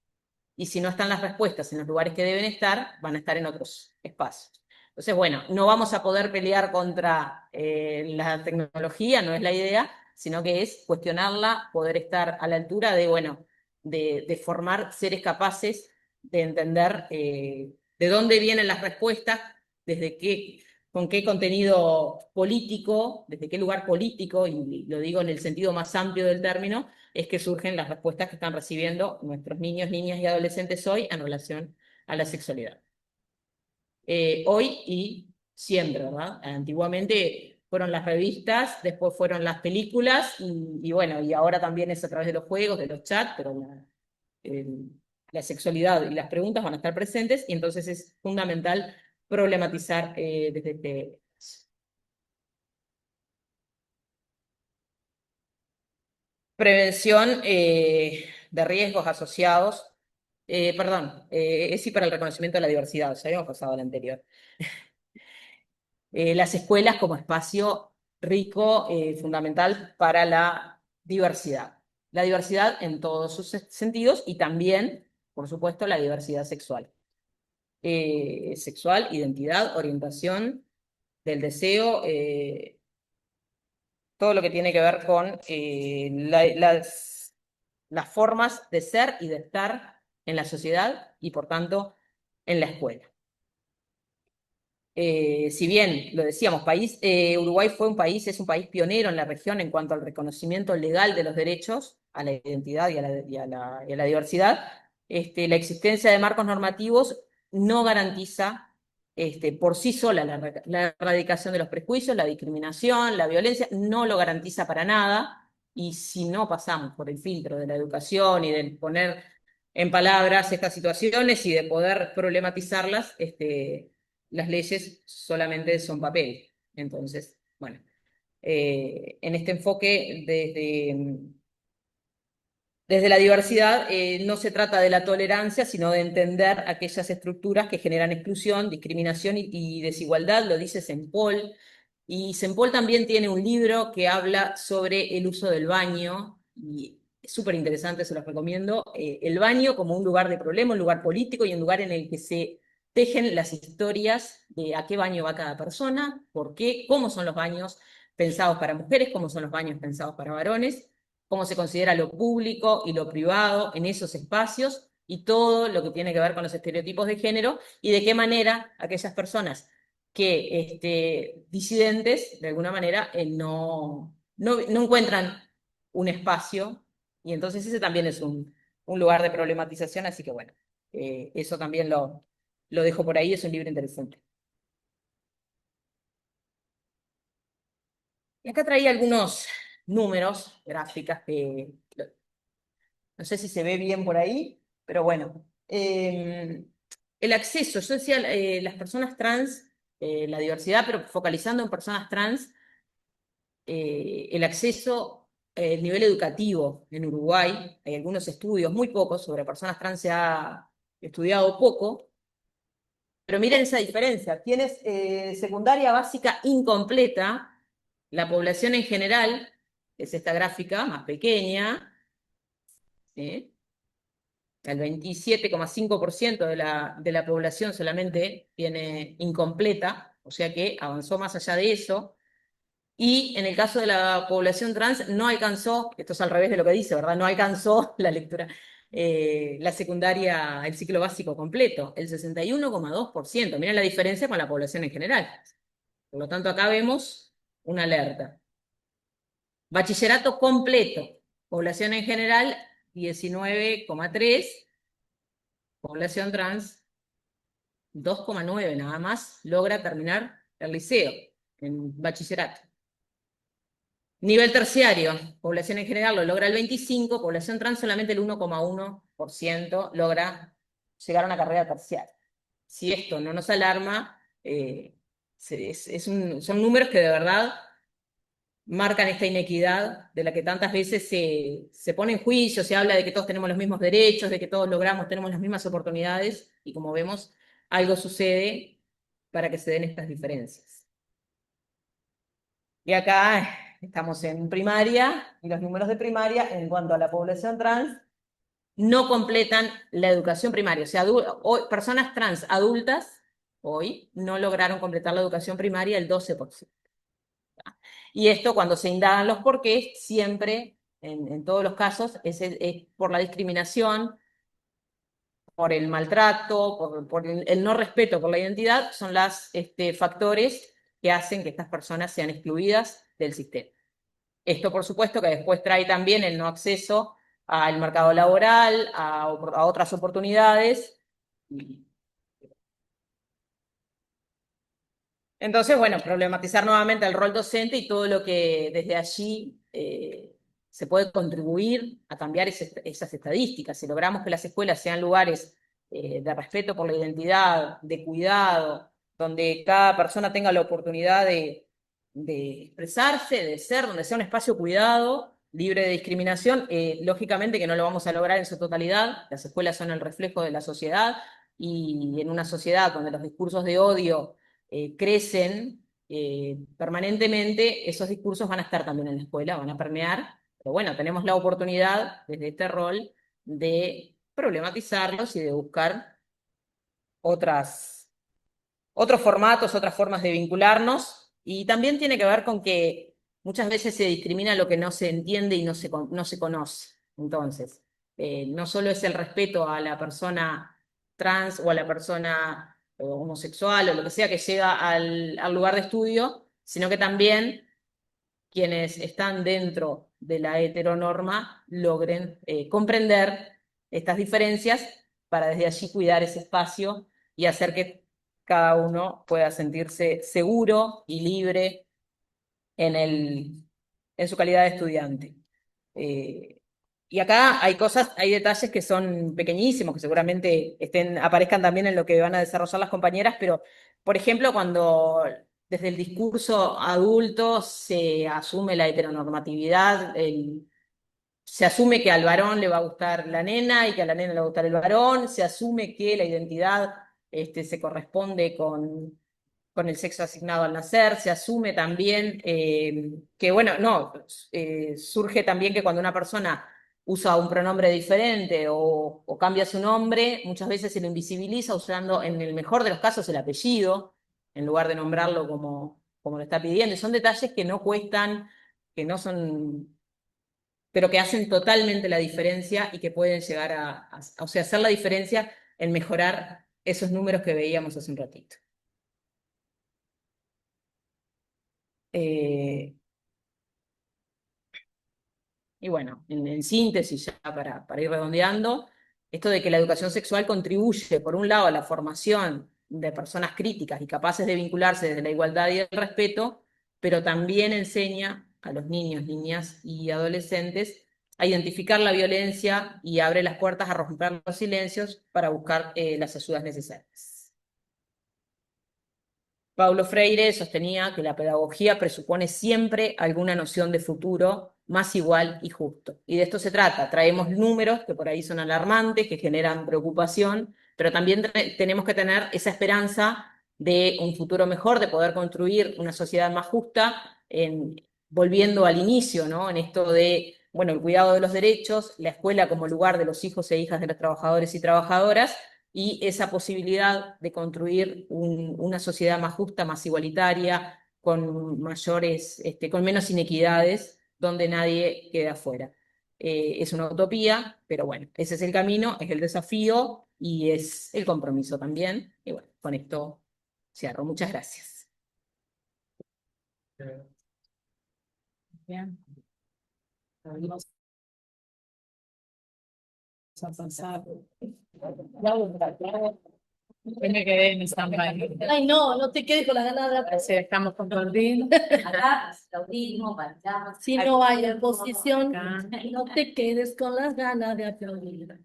y si no están las respuestas en los lugares que deben estar, van a estar en otros espacios. Entonces, bueno, no vamos a poder pelear contra la tecnología, no es la idea, sino que es cuestionarla, poder estar a la altura de, bueno, de formar seres capaces de entender de dónde vienen las respuestas, con qué contenido político, desde qué lugar político, y lo digo en el sentido más amplio del término, es que surgen las respuestas que están recibiendo nuestros niños, niñas y adolescentes hoy en relación a la sexualidad. Hoy y siempre, ¿verdad? Antiguamente fueron las revistas, después fueron las películas, y bueno, y ahora también es a través de los juegos, de los chats, pero la sexualidad y las preguntas van a estar presentes, y entonces es fundamental problematizar desde este. Prevención de riesgos asociados. Es para el reconocimiento de la diversidad, ya habíamos pasado al anterior. Las escuelas como espacio rico, fundamental para la diversidad. La diversidad en todos sus sentidos y también, por supuesto, la diversidad sexual. Sexual, identidad, orientación del deseo, todo lo que tiene que ver con las formas de ser y de estar en la sociedad y, por tanto, en la escuela. Si bien, lo decíamos, Uruguay es un país pionero en la región en cuanto al reconocimiento legal de los derechos a la identidad y a la diversidad, la existencia de marcos normativos no garantiza por sí sola la erradicación de los prejuicios, la discriminación, la violencia, no lo garantiza para nada, y si no pasamos por el filtro de la educación y de poner en palabras estas situaciones y de poder problematizarlas, las leyes solamente son papel. Entonces, bueno, en este enfoque desde la diversidad no se trata de la tolerancia, sino de entender aquellas estructuras que generan exclusión, discriminación y desigualdad, lo dice Sempol. Y Sempol también tiene un libro que habla sobre el uso del baño, y es súper interesante, se los recomiendo. El baño como un lugar de problema, un lugar político y un lugar en el que se tejen las historias de a qué baño va cada persona, por qué, cómo son los baños pensados para mujeres, cómo son los baños pensados para varones, cómo se considera lo público y lo privado en esos espacios y todo lo que tiene que ver con los estereotipos de género y de qué manera aquellas personas que disidentes, de alguna manera, no encuentran un espacio, y entonces ese también es un lugar de problematización, así que bueno, eso también lo dejo por ahí, es un libro interesante. Y acá traía algunos números, gráficas, que no sé si se ve bien por ahí, pero bueno. El acceso, yo decía, las personas trans, la diversidad, pero focalizando en personas trans, el acceso, el nivel educativo en Uruguay, hay algunos estudios, muy pocos, sobre personas trans se ha estudiado poco, pero miren esa diferencia. Tienes secundaria básica incompleta, la población en general, es esta gráfica más pequeña, ¿sí? El 27,5% de la población solamente tiene incompleta, o sea que avanzó más allá de eso. Y en el caso de la población trans, no alcanzó, esto es al revés de lo que dice, ¿verdad? No alcanzó la lectura, la secundaria, el ciclo básico completo, el 61,2%. Miren la diferencia con la población en general. Por lo tanto, acá vemos una alerta. Bachillerato completo, población en general, 19,3%. Población trans, 2,9 nada más, logra terminar el liceo en bachillerato. Nivel terciario, población en general lo logra el 25%, población trans solamente el 1,1% logra llegar a una carrera terciaria. Si esto no nos alarma, son números que de verdad marcan esta inequidad de la que tantas veces se pone en juicio, se habla de que todos tenemos los mismos derechos, de que todos tenemos las mismas oportunidades, y como vemos, algo sucede para que se den estas diferencias. Y acá estamos en primaria, y los números de primaria, en cuanto a la población trans, no completan la educación primaria. O sea, personas trans adultas, hoy, no lograron completar la educación primaria el 12%. Y esto, cuando se indagan los porqués, siempre, en todos los casos, es por la discriminación, por el maltrato, por el no respeto por la identidad, son los factores que hacen que estas personas sean excluidas del sistema. Esto, por supuesto, que después trae también el no acceso al mercado laboral, a otras oportunidades. Entonces, bueno, problematizar nuevamente el rol docente y todo lo que desde allí se puede contribuir a cambiar esas estadísticas. Si logramos que las escuelas sean lugares de respeto por la identidad, de cuidado, donde cada persona tenga la oportunidad de expresarse, de ser, donde sea un espacio cuidado, libre de discriminación. Lógicamente que no lo vamos a lograr en su totalidad, las escuelas son el reflejo de la sociedad, y en una sociedad donde los discursos de odio crecen permanentemente, esos discursos van a estar también en la escuela, van a permear, pero bueno, tenemos la oportunidad desde este rol de problematizarlos y de buscar otros formatos, otras formas de vincularnos, y también tiene que ver con que muchas veces se discrimina lo que no se entiende y no se conoce. Entonces, no solo es el respeto a la persona trans o a la persona homosexual o lo que sea que llega al lugar de estudio, sino que también quienes están dentro de la heteronorma logren comprender estas diferencias para desde allí cuidar ese espacio y hacer que cada uno pueda sentirse seguro y libre en su calidad de estudiante. Y acá hay detalles que son pequeñísimos, que seguramente aparezcan también en lo que van a desarrollar las compañeras, pero, por ejemplo, cuando desde el discurso adulto se asume la heteronormatividad, se asume que al varón le va a gustar la nena y que a la nena le va a gustar el varón, se asume que la identidad se corresponde con el sexo asignado al nacer, se asume también que, bueno, no, surge también que cuando una persona usa un pronombre diferente o cambia su nombre, muchas veces se lo invisibiliza usando, en el mejor de los casos, el apellido, en lugar de nombrarlo como lo está pidiendo. Y son detalles que no cuestan, que no son, pero que hacen totalmente la diferencia y que pueden llegar o sea, hacer la diferencia en mejorar esos números que veíamos hace un ratito. Y bueno, en síntesis, ya para ir redondeando, esto de que la educación sexual contribuye, por un lado, a la formación de personas críticas y capaces de vincularse desde la igualdad y el respeto, pero también enseña a los niños, niñas y adolescentes a identificar la violencia y abre las puertas a romper los silencios para buscar las ayudas necesarias. Paulo Freire sostenía que la pedagogía presupone siempre alguna noción de futuro más igual y justo. Y de esto se trata. Traemos números que por ahí son alarmantes, que generan preocupación, pero también tenemos que tener esa esperanza de un futuro mejor, de poder construir una sociedad más justa, volviendo al inicio, ¿no? En esto de, bueno, el cuidado de los derechos, la escuela como lugar de los hijos e hijas de los trabajadores y trabajadoras, y esa posibilidad de construir una sociedad más justa, más igualitaria, con con menos inequidades, donde nadie quede afuera. Es una utopía, pero bueno, ese es el camino, es el desafío y es el compromiso también. Y bueno, con esto cierro. Muchas gracias. Bien. Vamos a pasar. Yo me quedé en stand-by. Ay, no, no te quedes con las ganas de aplaudir. Sí, estamos compartiendo. Acá, aplaudimos, bailamos. Si no hay oposición, Acá. no te quedes con las ganas de aplaudir.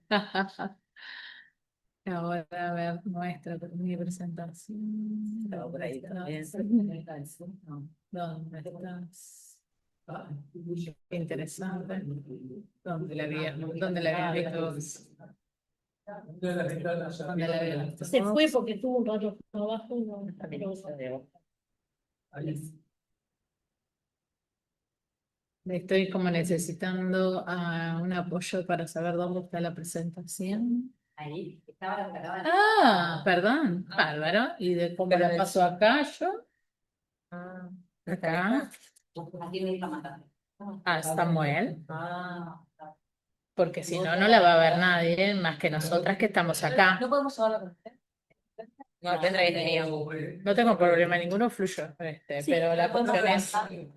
Ahora a ver mi presentación. Por ahí también. ¿Dónde estás? Interesante. ¿Dónde la había visto? ¿Dónde la había visto? Se fue porque tuvo un rato de trabajo. No, pero- Estoy como necesitando un apoyo para saber dónde está la presentación. Ahí, estaba la Ah, perdón, bárbaro. ¿Y de cómo la paso acá yo? Acá. Aquí me está matando. Ah, Samuel. Ah, Porque si no, no la va a ver nadie más que nosotras que estamos acá. no podemos hablar con usted. No, tendrá que tener. No tengo problema ninguno, fluyo. Sí, Pero la podemos cuestión es, hablar.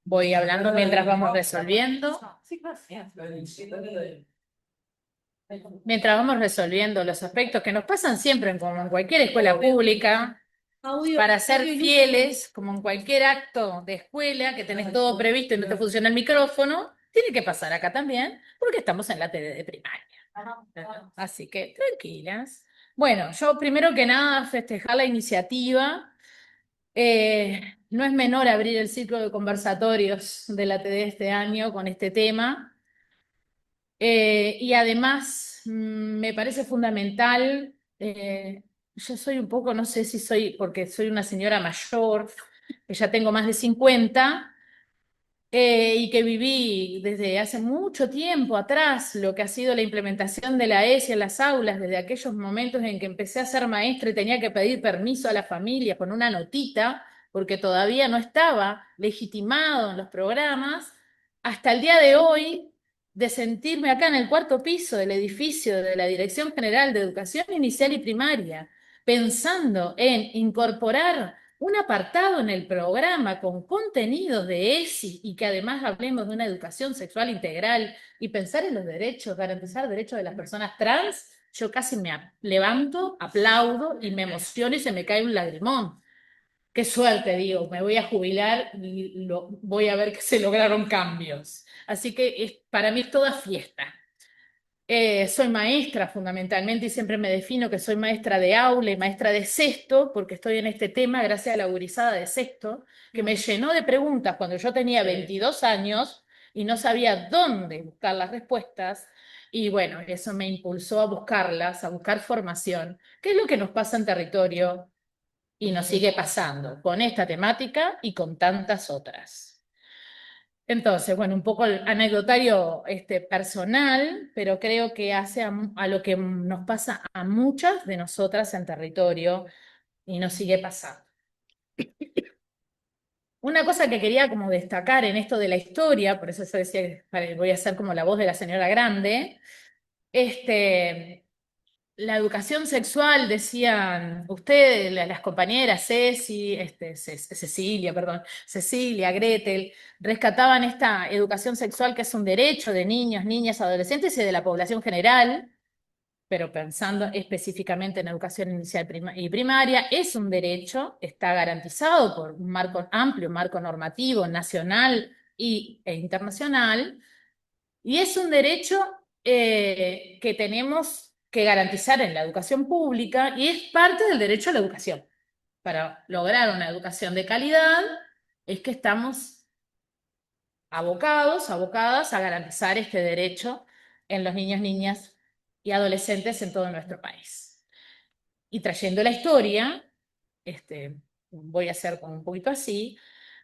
voy hablando mientras vamos resolviendo. Sí, gracias. Mientras vamos resolviendo los aspectos que nos pasan siempre, como en cualquier escuela pública, Audio, para ser audio y luz. fieles, como en cualquier acto de escuela, que tenés todo previsto y no te funciona el micrófono, tiene que pasar acá también, porque estamos en la TD de primaria. Así que tranquilas. Bueno, yo primero que nada festejar la iniciativa. no es menor abrir el ciclo de conversatorios de la TD este año con este tema. Y además me parece fundamental, yo soy un poco, no sé si soy, porque soy una señora mayor, que ya tengo más de 50, y que viví desde hace mucho tiempo atrás lo que ha sido la implementación de la ESI en las aulas, desde aquellos momentos en que empecé a ser maestra y tenía que pedir permiso a la familia con una notita, porque todavía no estaba legitimado en los programas, hasta el día de hoy, de sentirme acá en el cuarto piso del edificio de la Dirección General de Educación Inicial y Primaria, pensando en incorporar un apartado en el programa con contenidos de ESI y que además hablemos de una educación sexual integral y pensar en los derechos, garantizar derechos de las personas trans, yo casi me levanto, aplaudo y me emociono y se me cae un lagrimón. Qué suerte, digo, me voy a jubilar y voy a ver que se lograron cambios. Así que para mí es toda fiesta. Soy maestra fundamentalmente y siempre me defino que soy maestra de aula y maestra de sexto, porque estoy en este tema gracias a la gurizada de sexto, que me llenó de preguntas cuando yo tenía 22 años y no sabía dónde buscar las respuestas. Y bueno, eso me impulsó a buscarlas, a buscar formación, que es lo que nos pasa en territorio y nos sigue pasando con esta temática y con tantas otras. Entonces, bueno, un poco el anecdotario personal, pero creo que hace a lo que nos pasa a muchas de nosotras en territorio y nos sigue pasando. Una cosa que quería como destacar en esto de la historia, por eso yo decía que voy a ser como la voz de la señora grande, la educación sexual, decían ustedes, las compañeras Cecilia, Gretel, rescataban esta educación sexual que es un derecho de niños, niñas, adolescentes y de la población general, pero pensando específicamente en educación inicial y primaria, es un derecho, está garantizado por un marco amplio, un marco normativo nacional e internacional, y es un derecho que tenemos que garantizar en la educación pública y es parte del derecho a la educación. Para lograr una educación de calidad es que estamos abocadas a garantizar este derecho en los niños, niñas y adolescentes en todo nuestro país. Y trayendo la historia, voy a hacer como un poquito así,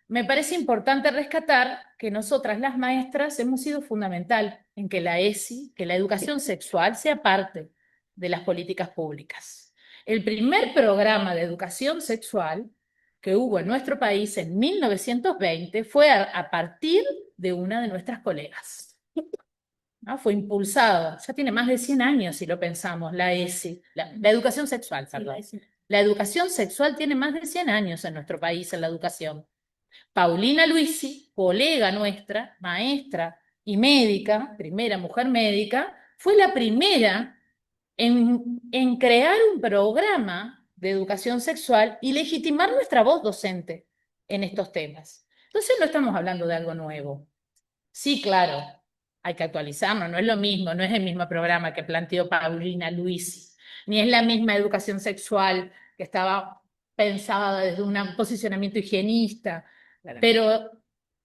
me parece importante rescatar que nosotras las maestras hemos sido fundamental en que la ESI, que la educación sexual sea parte de las políticas públicas. El primer programa de educación sexual que hubo en nuestro país en 1920 fue a partir de una de nuestras colegas. ¿No? Fue impulsado, ya tiene más de 100 años si lo pensamos, la ESI, la educación sexual, perdón. La educación sexual tiene más de 100 años en nuestro país en la educación. Paulina Luisi, colega nuestra, maestra y médica, primera mujer médica, fue la primera en crear un programa de educación sexual y legitimar nuestra voz docente en estos temas. Entonces no estamos hablando de algo nuevo. Sí, claro, hay que actualizarnos, no es lo mismo, no es el mismo programa que planteó Paulina Luisi, ni es la misma educación sexual que estaba pensada desde un posicionamiento higienista, pero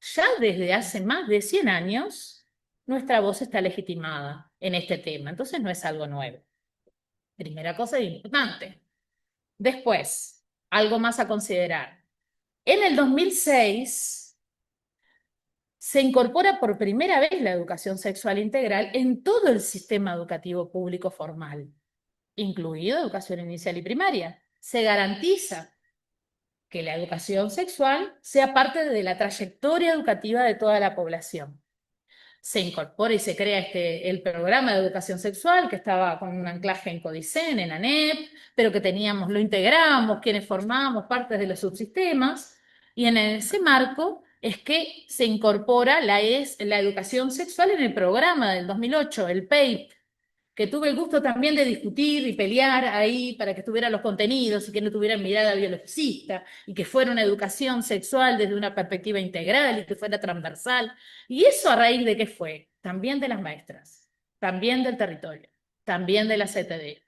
ya desde hace más de 100 años nuestra voz está legitimada en este tema, entonces no es algo nuevo. Primera cosa importante. Después, algo más a considerar. En el 2006 se incorpora por primera vez la educación sexual integral en todo el sistema educativo público formal, incluido educación inicial y primaria. Se garantiza que la educación sexual sea parte de la trayectoria educativa de toda la población. Se incorpora y se crea el programa de educación sexual que estaba con un anclaje en Codicen, en ANEP, pero que lo integramos, quienes formamos partes de los subsistemas, y en ese marco es que se incorpora la educación sexual en el programa del 2008, el PEIP, que tuve el gusto también de discutir y pelear ahí para que estuvieran los contenidos y que no tuvieran mirada biologicista y que fuera una educación sexual desde una perspectiva integral y que fuera transversal. ¿Y eso a raíz de qué fue? También de las maestras, también del territorio, también de la CTD.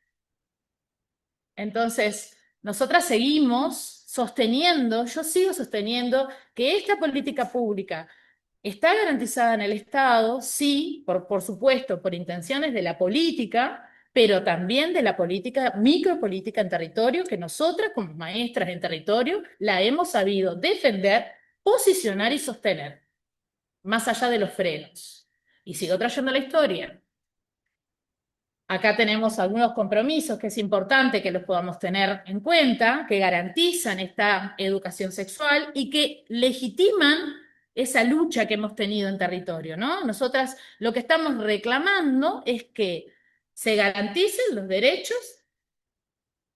Entonces, nosotras seguimos sosteniendo, yo sigo sosteniendo que esta política pública está garantizada en el Estado, sí, por supuesto, por intenciones de la política, pero también de la política, micropolítica en territorio, que nosotras como maestras en territorio la hemos sabido defender, posicionar y sostener, más allá de los frenos. Y sigo trayendo la historia. Acá tenemos algunos compromisos que es importante que los podamos tener en cuenta, que garantizan esta educación sexual y que legitiman esa lucha que hemos tenido en territorio, ¿no? Nosotras lo que estamos reclamando es que se garanticen los derechos,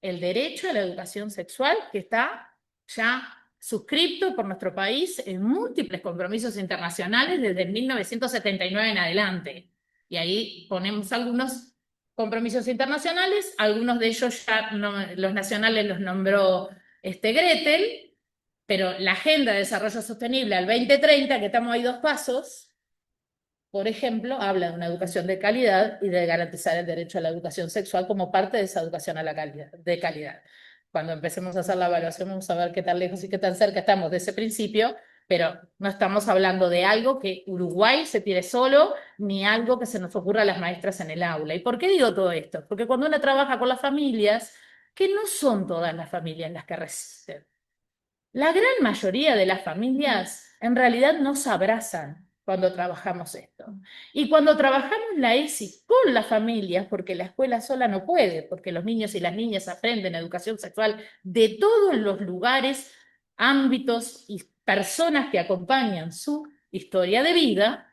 el derecho a la educación sexual, que está ya suscrito por nuestro país en múltiples compromisos internacionales desde 1979 en adelante. Y ahí ponemos algunos compromisos internacionales, algunos de ellos ya los nacionales los nombró Gretel, pero la Agenda de Desarrollo Sostenible al 2030, que estamos ahí 2 pasos, por ejemplo, habla de una educación de calidad y de garantizar el derecho a la educación sexual como parte de esa educación a la de calidad. Cuando empecemos a hacer la evaluación vamos a ver qué tan lejos y qué tan cerca estamos de ese principio, pero no estamos hablando de algo que Uruguay se tire solo, ni algo que se nos ocurra a las maestras en el aula. ¿Y por qué digo todo esto? Porque cuando uno trabaja con las familias, que no son todas las familias las que resisten. La gran mayoría de las familias en realidad no se abrazan cuando trabajamos esto. Y cuando trabajamos la ESI con las familias, porque la escuela sola no puede, porque los niños y las niñas aprenden educación sexual de todos los lugares, ámbitos y personas que acompañan su historia de vida,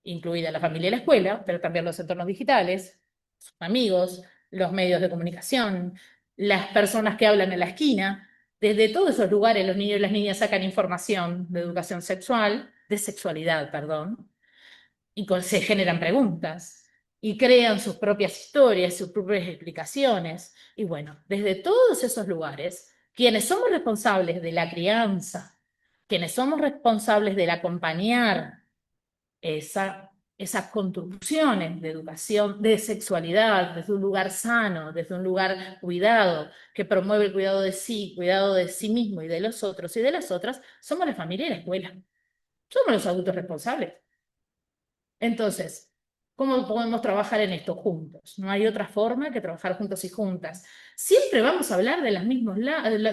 incluida la familia y la escuela, pero también los entornos digitales, sus amigos, los medios de comunicación, las personas que hablan en la esquina. Desde todos esos lugares los niños y las niñas sacan información de educación sexual, de sexualidad, perdón, y se generan preguntas, y crean sus propias historias, sus propias explicaciones. Y bueno, desde todos esos lugares, quienes somos responsables de la crianza, quienes somos responsables del acompañar esas construcciones de educación, de sexualidad, desde un lugar sano, desde un lugar cuidado, que promueve el cuidado de sí mismo y de los otros y de las otras, somos la familia y la escuela. Somos los adultos responsables. Entonces, ¿cómo podemos trabajar en esto juntos? No hay otra forma que trabajar juntos y juntas. ¿Siempre vamos a hablar de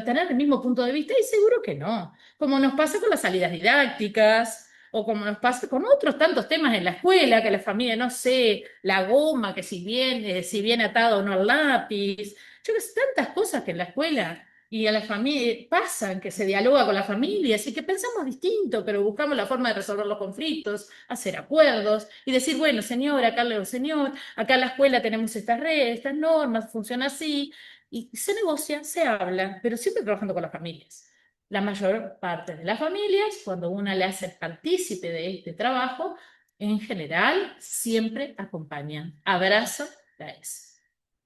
tener el mismo punto de vista? Y seguro que no. Como nos pasa con las salidas didácticas, o como nos pasa con otros tantos temas en la escuela, que la familia, no sé, la goma, que si viene atado o no al lápiz. Yo que sé, tantas cosas que en la escuela y a la familia pasan, que se dialoga con las familias y que pensamos distinto, pero buscamos la forma de resolver los conflictos, hacer acuerdos y decir, bueno, señor, acá en la escuela tenemos estas redes, estas normas, funciona así, y se negocia, se habla, pero siempre trabajando con las familias. La mayor parte de las familias, cuando una le hace partícipe de este trabajo, en general siempre acompañan, abrazan a eso.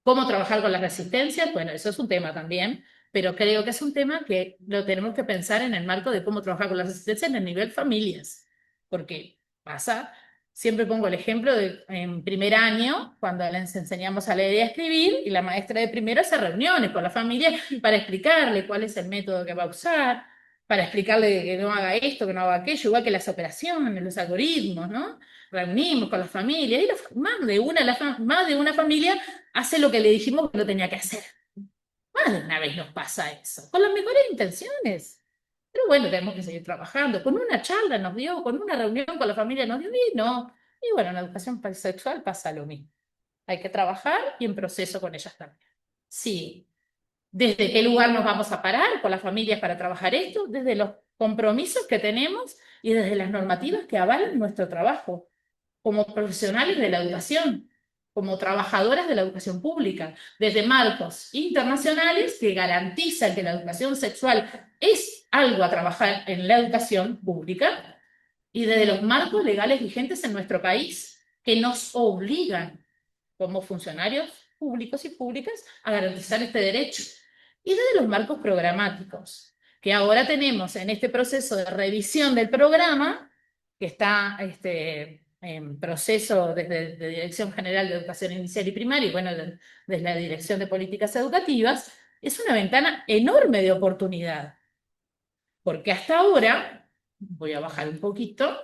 ¿Cómo trabajar con las resistencias? Bueno, eso es un tema también, pero creo que es un tema que lo tenemos que pensar en el marco de cómo trabajar con las resistencias en el nivel familias, porque pasa, siempre pongo el ejemplo de en primer año, cuando les enseñamos a leer y a escribir, y la maestra de primero hace reuniones con la familia para explicarle cuál es el método que va a usar, para explicarle que no haga esto, que no haga aquello, igual que las operaciones, los algoritmos, ¿no? Reunimos con la familia, y más de una familia hace lo que le dijimos que no tenía que hacer. Más de una vez nos pasa eso, con las mejores intenciones. Pero bueno, tenemos que seguir trabajando. Con una charla nos dio, con una reunión con la familia nos dio, y no. Y bueno, en la educación sexual pasa lo mismo. Hay que trabajar y en proceso con ellas también. Sí. ¿Desde qué lugar nos vamos a parar con las familias para trabajar esto? Desde los compromisos que tenemos y desde las normativas que avalan nuestro trabajo como profesionales de la educación, como trabajadoras de la educación pública, desde marcos internacionales que garantizan que la educación sexual es algo a trabajar en la educación pública, y desde los marcos legales vigentes en nuestro país que nos obligan como funcionarios públicos y públicas a garantizar este derecho, y desde los marcos programáticos que ahora tenemos en este proceso de revisión del programa, que está en proceso desde la Dirección General de Educación Inicial y Primaria, y bueno, desde la Dirección de Políticas Educativas. Es una ventana enorme de oportunidad, Porque hasta ahora, voy a bajar un poquito,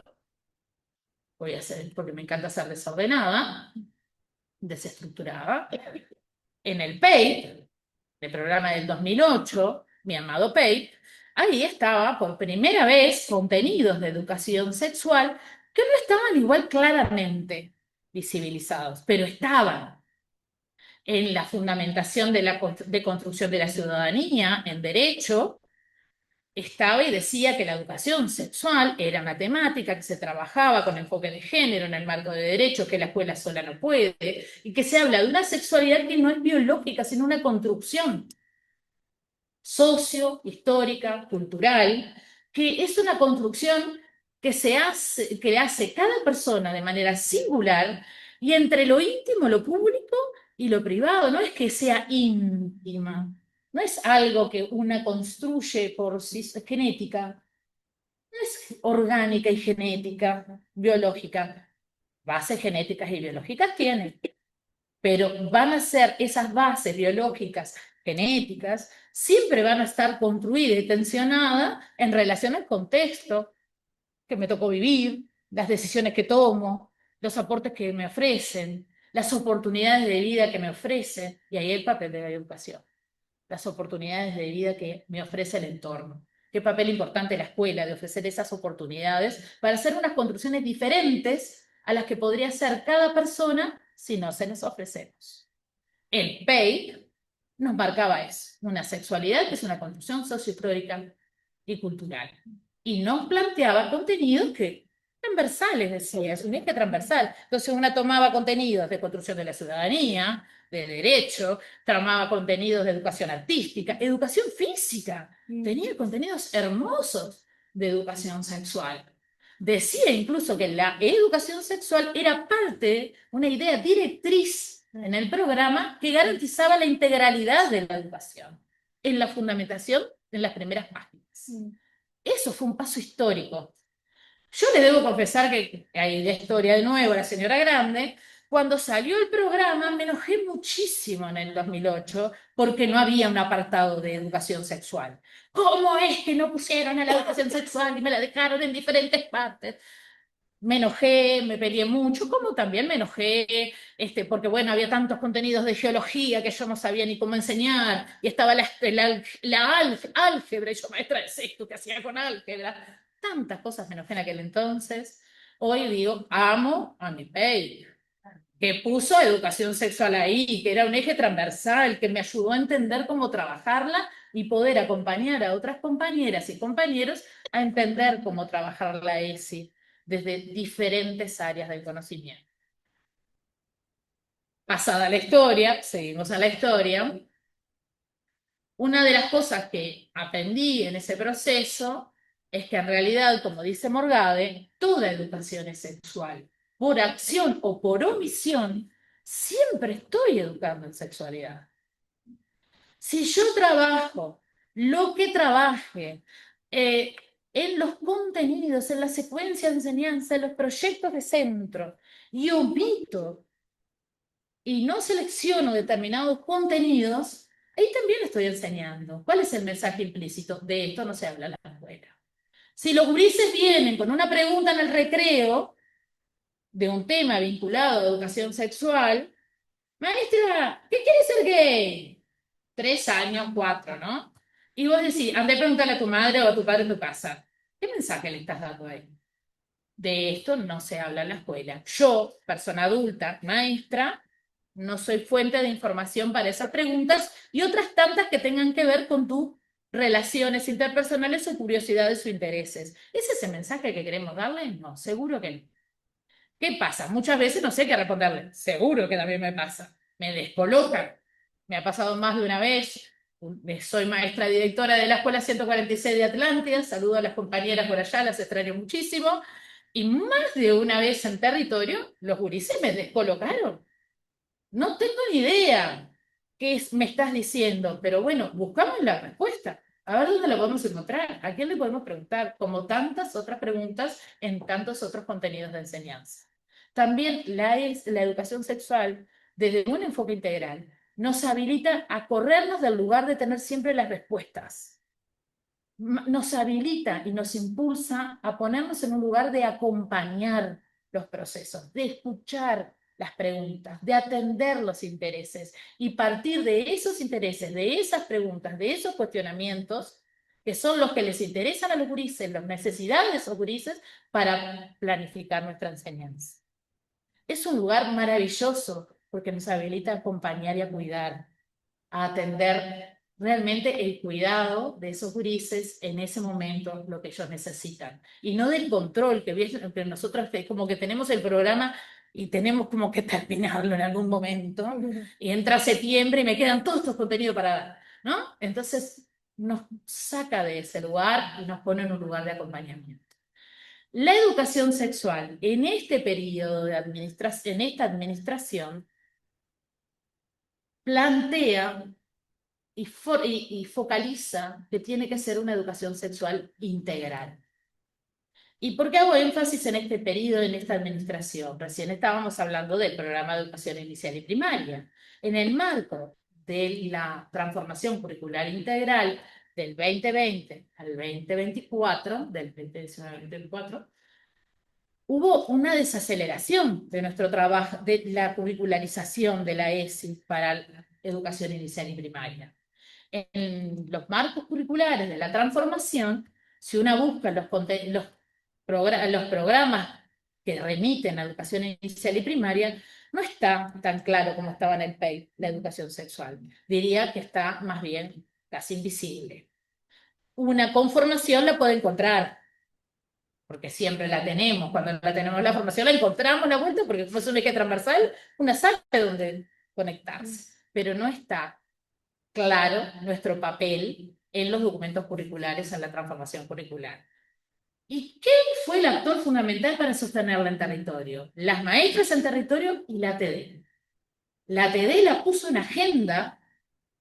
voy a hacer, porque me encanta ser desordenada, desestructurada. En el PEI, el programa del 2008, mi amado PEI, ahí estaba por primera vez contenidos de educación sexual que no estaban igual claramente visibilizados, pero estaban en la fundamentación de la construcción de la ciudadanía, en derecho, estaba y decía que la educación sexual era una temática que se trabajaba con enfoque de género en el marco de derechos, que la escuela sola no puede, y que se habla de una sexualidad que no es biológica, sino una construcción socio, histórica, cultural, que es una construcción que hace cada persona de manera singular y entre lo íntimo, lo público y lo privado. No es que sea íntima, no es algo que una construye por sí, es genética, no es orgánica y genética, biológica. Bases genéticas y biológicas tiene, pero van a ser esas bases biológicas, genéticas, siempre van a estar construidas y tensionadas en relación al contexto que me tocó vivir, las decisiones que tomo, los aportes que me ofrecen, las oportunidades de vida que me ofrecen, y ahí el papel de la educación, las oportunidades de vida que me ofrece el entorno. Qué papel importante la escuela de ofrecer esas oportunidades para hacer unas construcciones diferentes a las que podría hacer cada persona si no se les ofrecemos. El PEI nos marcaba eso, una sexualidad que es una construcción sociohistórica y cultural. Y nos planteaba contenidos que transversales, decía, es un eje transversal. Entonces una tomaba contenidos de construcción de la ciudadanía, de derecho, tomaba contenidos de educación artística, educación física, tenía contenidos hermosos de educación sexual. Decía incluso que la educación sexual era parte, una idea directriz en el programa que garantizaba la integralidad de la educación, en la fundamentación en las primeras páginas. Eso fue un paso histórico. Yo le debo confesar que, ahí la historia de nuevo, la señora Grande, cuando salió el programa me enojé muchísimo en el 2008 porque no había un apartado de educación sexual. ¿Cómo es que no pusieron a la educación sexual y me la dejaron en diferentes partes? Me enojé, me peleé mucho, como también me enojé, porque bueno, había tantos contenidos de geología que yo no sabía ni cómo enseñar, y estaba álgebra, y yo maestra de sexto, ¿qué hacía con álgebra? Tantas cosas me enojé en aquel entonces. Hoy digo, amo a mi PEI, que puso educación sexual ahí, que era un eje transversal, que me ayudó a entender cómo trabajarla y poder acompañar a otras compañeras y compañeros a entender cómo trabajar la ESI desde diferentes áreas del conocimiento. Pasada la historia, seguimos a la historia. Una de las cosas que aprendí en ese proceso es que en realidad, como dice Morgade, toda educación es sexual. Por acción o por omisión, siempre estoy educando en sexualidad. Si yo trabajo lo que trabaje, en los contenidos, en la secuencia de enseñanza, en los proyectos de centro, y omito y no selecciono determinados contenidos, ahí también estoy enseñando. ¿Cuál es el mensaje implícito? De esto no se habla en la escuela. Si los gurises vienen con una pregunta en el recreo de un tema vinculado a educación sexual, maestra, ¿qué quiere ser gay? 3 años, 4, ¿no? Y vos decís, andá a preguntarle a tu madre o a tu padre en tu casa. ¿Qué mensaje le estás dando ahí? De esto no se habla en la escuela. Yo, persona adulta, maestra, no soy fuente de información para esas preguntas y otras tantas que tengan que ver con tus relaciones interpersonales o curiosidades o intereses. ¿Es ese mensaje que queremos darle? No, seguro que no. ¿Qué pasa? Muchas veces no sé qué responderle. Seguro que también me pasa. Me descolocan. Me ha pasado más de una vez. Soy maestra directora de la Escuela 146 de Atlántida. Saludo a las compañeras por allá, las extraño muchísimo. Y más de una vez en territorio, los gurises me descolocaron. No tengo ni idea qué me estás diciendo, pero bueno, buscamos la respuesta. A ver dónde la podemos encontrar, a quién le podemos preguntar, como tantas otras preguntas en tantos otros contenidos de enseñanza. También la educación sexual, desde un enfoque integral, nos habilita a corrernos del lugar de tener siempre las respuestas. nos habilita y nos impulsa a ponernos en un lugar de acompañar los procesos, de escuchar las preguntas, de atender los intereses y partir de esos intereses, de esas preguntas, de esos cuestionamientos, que son los que les interesan a los gurises, las necesidades de esos gurises, para planificar nuestra enseñanza. Es un lugar maravilloso porque nos habilita a acompañar y a cuidar, a atender realmente el cuidado de esos gurises en ese momento, lo que ellos necesitan. Y no del control, que nosotros como que tenemos el programa y tenemos como que terminarlo en algún momento, y entra septiembre y me quedan todos estos contenidos para dar, ¿no? Entonces nos saca de ese lugar y nos pone en un lugar de acompañamiento. La educación sexual en este periodo de administración, en esta administración, plantea y focaliza que tiene que ser una educación sexual integral. ¿Y por qué hago énfasis en este periodo, en esta administración? Recién estábamos hablando del programa de educación inicial y primaria. En el marco de la transformación curricular integral del 2020 al 2024, del 2019 al 2024, hubo una desaceleración de nuestro trabajo, de la curricularización de la ESI para la educación inicial y primaria. En los marcos curriculares de la transformación, si uno busca los programas que remiten a educación inicial y primaria, no está tan claro como estaba en el PEI, la educación sexual. Diría que está más bien casi invisible. Una conformación la puede encontrar, porque siempre la tenemos. Cuando la tenemos la formación la encontramos la vuelta, porque como es un eje transversal, una sabe donde conectarse. Pero no está claro nuestro papel en los documentos curriculares, en la transformación curricular. ¿Y qué fue el actor fundamental para sostenerla en territorio? Las maestras en territorio y la TD. La TD la puso en agenda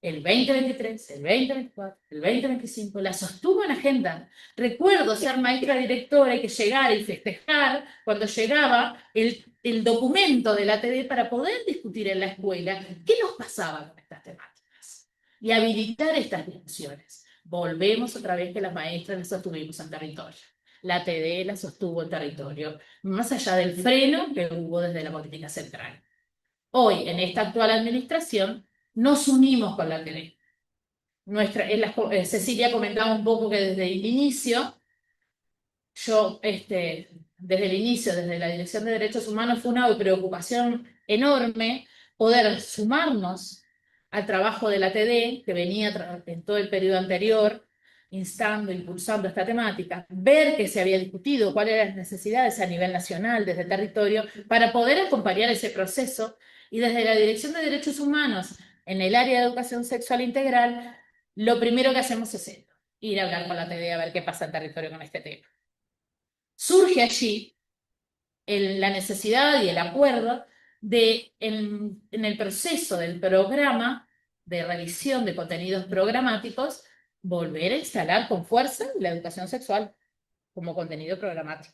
el 2023, el 2024, el 2025, la sostuvo en agenda. Recuerdo ser maestra directora y que llegara y festejar cuando llegaba el documento de la TD para poder discutir en la escuela qué nos pasaba con estas temáticas y habilitar estas discusiones. Volvemos otra vez que las maestras las sostuvimos en territorio. La TD la sostuvo en territorio, más allá del freno que hubo desde la política central. Hoy, en esta actual administración, nos unimos con la TD. Cecilia comentaba un poco que desde el inicio, desde la Dirección de Derechos Humanos, fue una preocupación enorme poder sumarnos al trabajo de la TD, que venía en todo el periodo anterior, instando, impulsando esta temática, ver que se había discutido cuáles eran las necesidades a nivel nacional, desde el territorio, para poder acompañar ese proceso, y desde la Dirección de Derechos Humanos, en el área de educación sexual integral, lo primero que hacemos es ir a hablar con la TD a ver qué pasa en territorio con este tema. Surge allí la necesidad y el acuerdo de, en el proceso del programa de revisión de contenidos programáticos, volver a instalar con fuerza la educación sexual como contenido programático,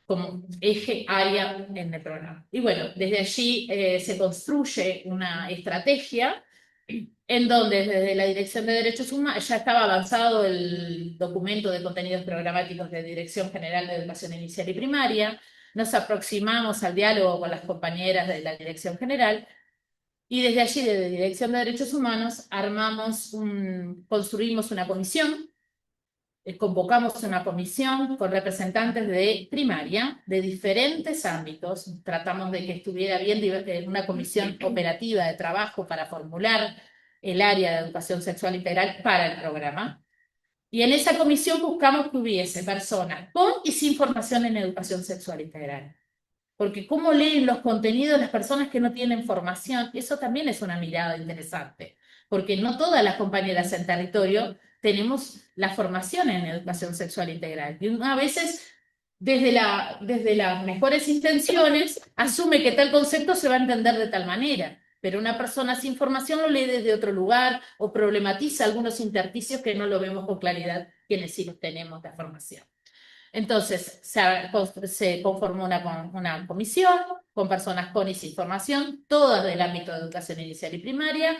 como eje área en el programa. Y bueno, desde allí se construye una estrategia en donde desde la Dirección de Derechos Humanos ya estaba avanzado el documento de contenidos programáticos de Dirección General de Educación Inicial y Primaria. Nos aproximamos al diálogo con las compañeras de la Dirección General y desde allí, desde Dirección de Derechos Humanos, construimos una comisión, convocamos una comisión con representantes de primaria de diferentes ámbitos. Tratamos de que estuviera bien una comisión operativa de trabajo para formular el área de educación sexual integral para el programa. Y en esa comisión buscamos que hubiese personas con y sin formación en educación sexual integral. Porque cómo leen los contenidos las personas que no tienen formación, eso también es una mirada interesante. Porque no todas las compañeras en territorio tenemos la formación en educación sexual integral. Y a veces, desde las mejores intenciones, asume que tal concepto se va a entender de tal manera. Pero una persona sin formación lo lee desde otro lugar o problematiza algunos intersticios que no lo vemos con claridad quienes sí los tenemos de formación. Entonces, se conformó una comisión con personas con y sin formación, todas del ámbito de educación inicial y primaria,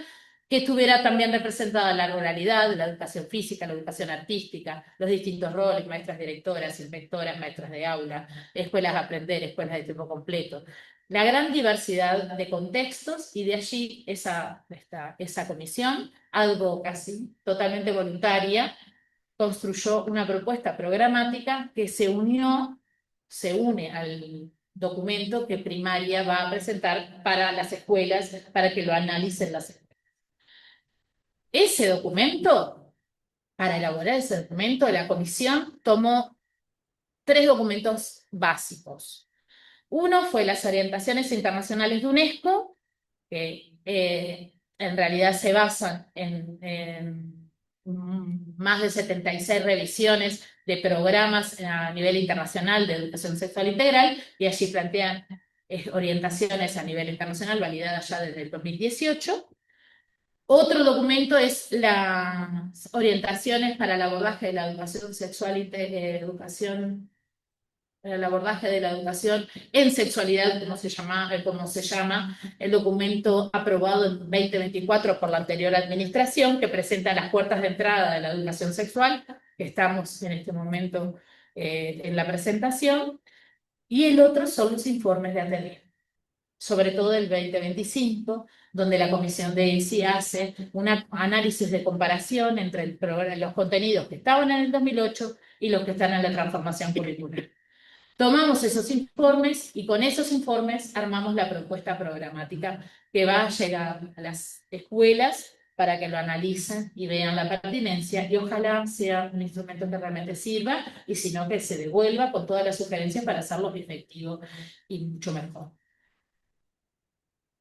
que estuviera también representada la ruralidad, la educación física, la educación artística, los distintos roles, maestras directoras, inspectoras, maestras de aula, escuelas a aprender, escuelas de tiempo completo. La gran diversidad de contextos y de allí esa comisión, algo casi totalmente voluntaria, construyó una propuesta programática que se une al documento que Primaria va a presentar para las escuelas, para que lo analicen las escuelas. Ese documento, para elaborar ese documento, la comisión tomó 3 documentos básicos. Uno fue las orientaciones internacionales de UNESCO, que en realidad se basan en más de 76 revisiones de programas a nivel internacional de educación sexual integral, y allí plantean orientaciones a nivel internacional validadas ya desde el 2018. Otro documento es las orientaciones para el abordaje de la educación sexual, el abordaje de la educación en sexualidad, como se llama el documento aprobado en 2024 por la anterior administración, que presenta las puertas de entrada de la educación sexual, que estamos en este momento en la presentación, y el otro son los informes de atelier, sobre todo del 2025, donde la Comisión de ESI hace un análisis de comparación entre los contenidos que estaban en el 2008 y los que están en la transformación curricular. Tomamos esos informes y con esos informes armamos la propuesta programática que va a llegar a las escuelas para que lo analicen y vean la pertinencia, y ojalá sea un instrumento que realmente sirva, y si no, que se devuelva con todas las sugerencias para hacerlo efectivo y mucho mejor.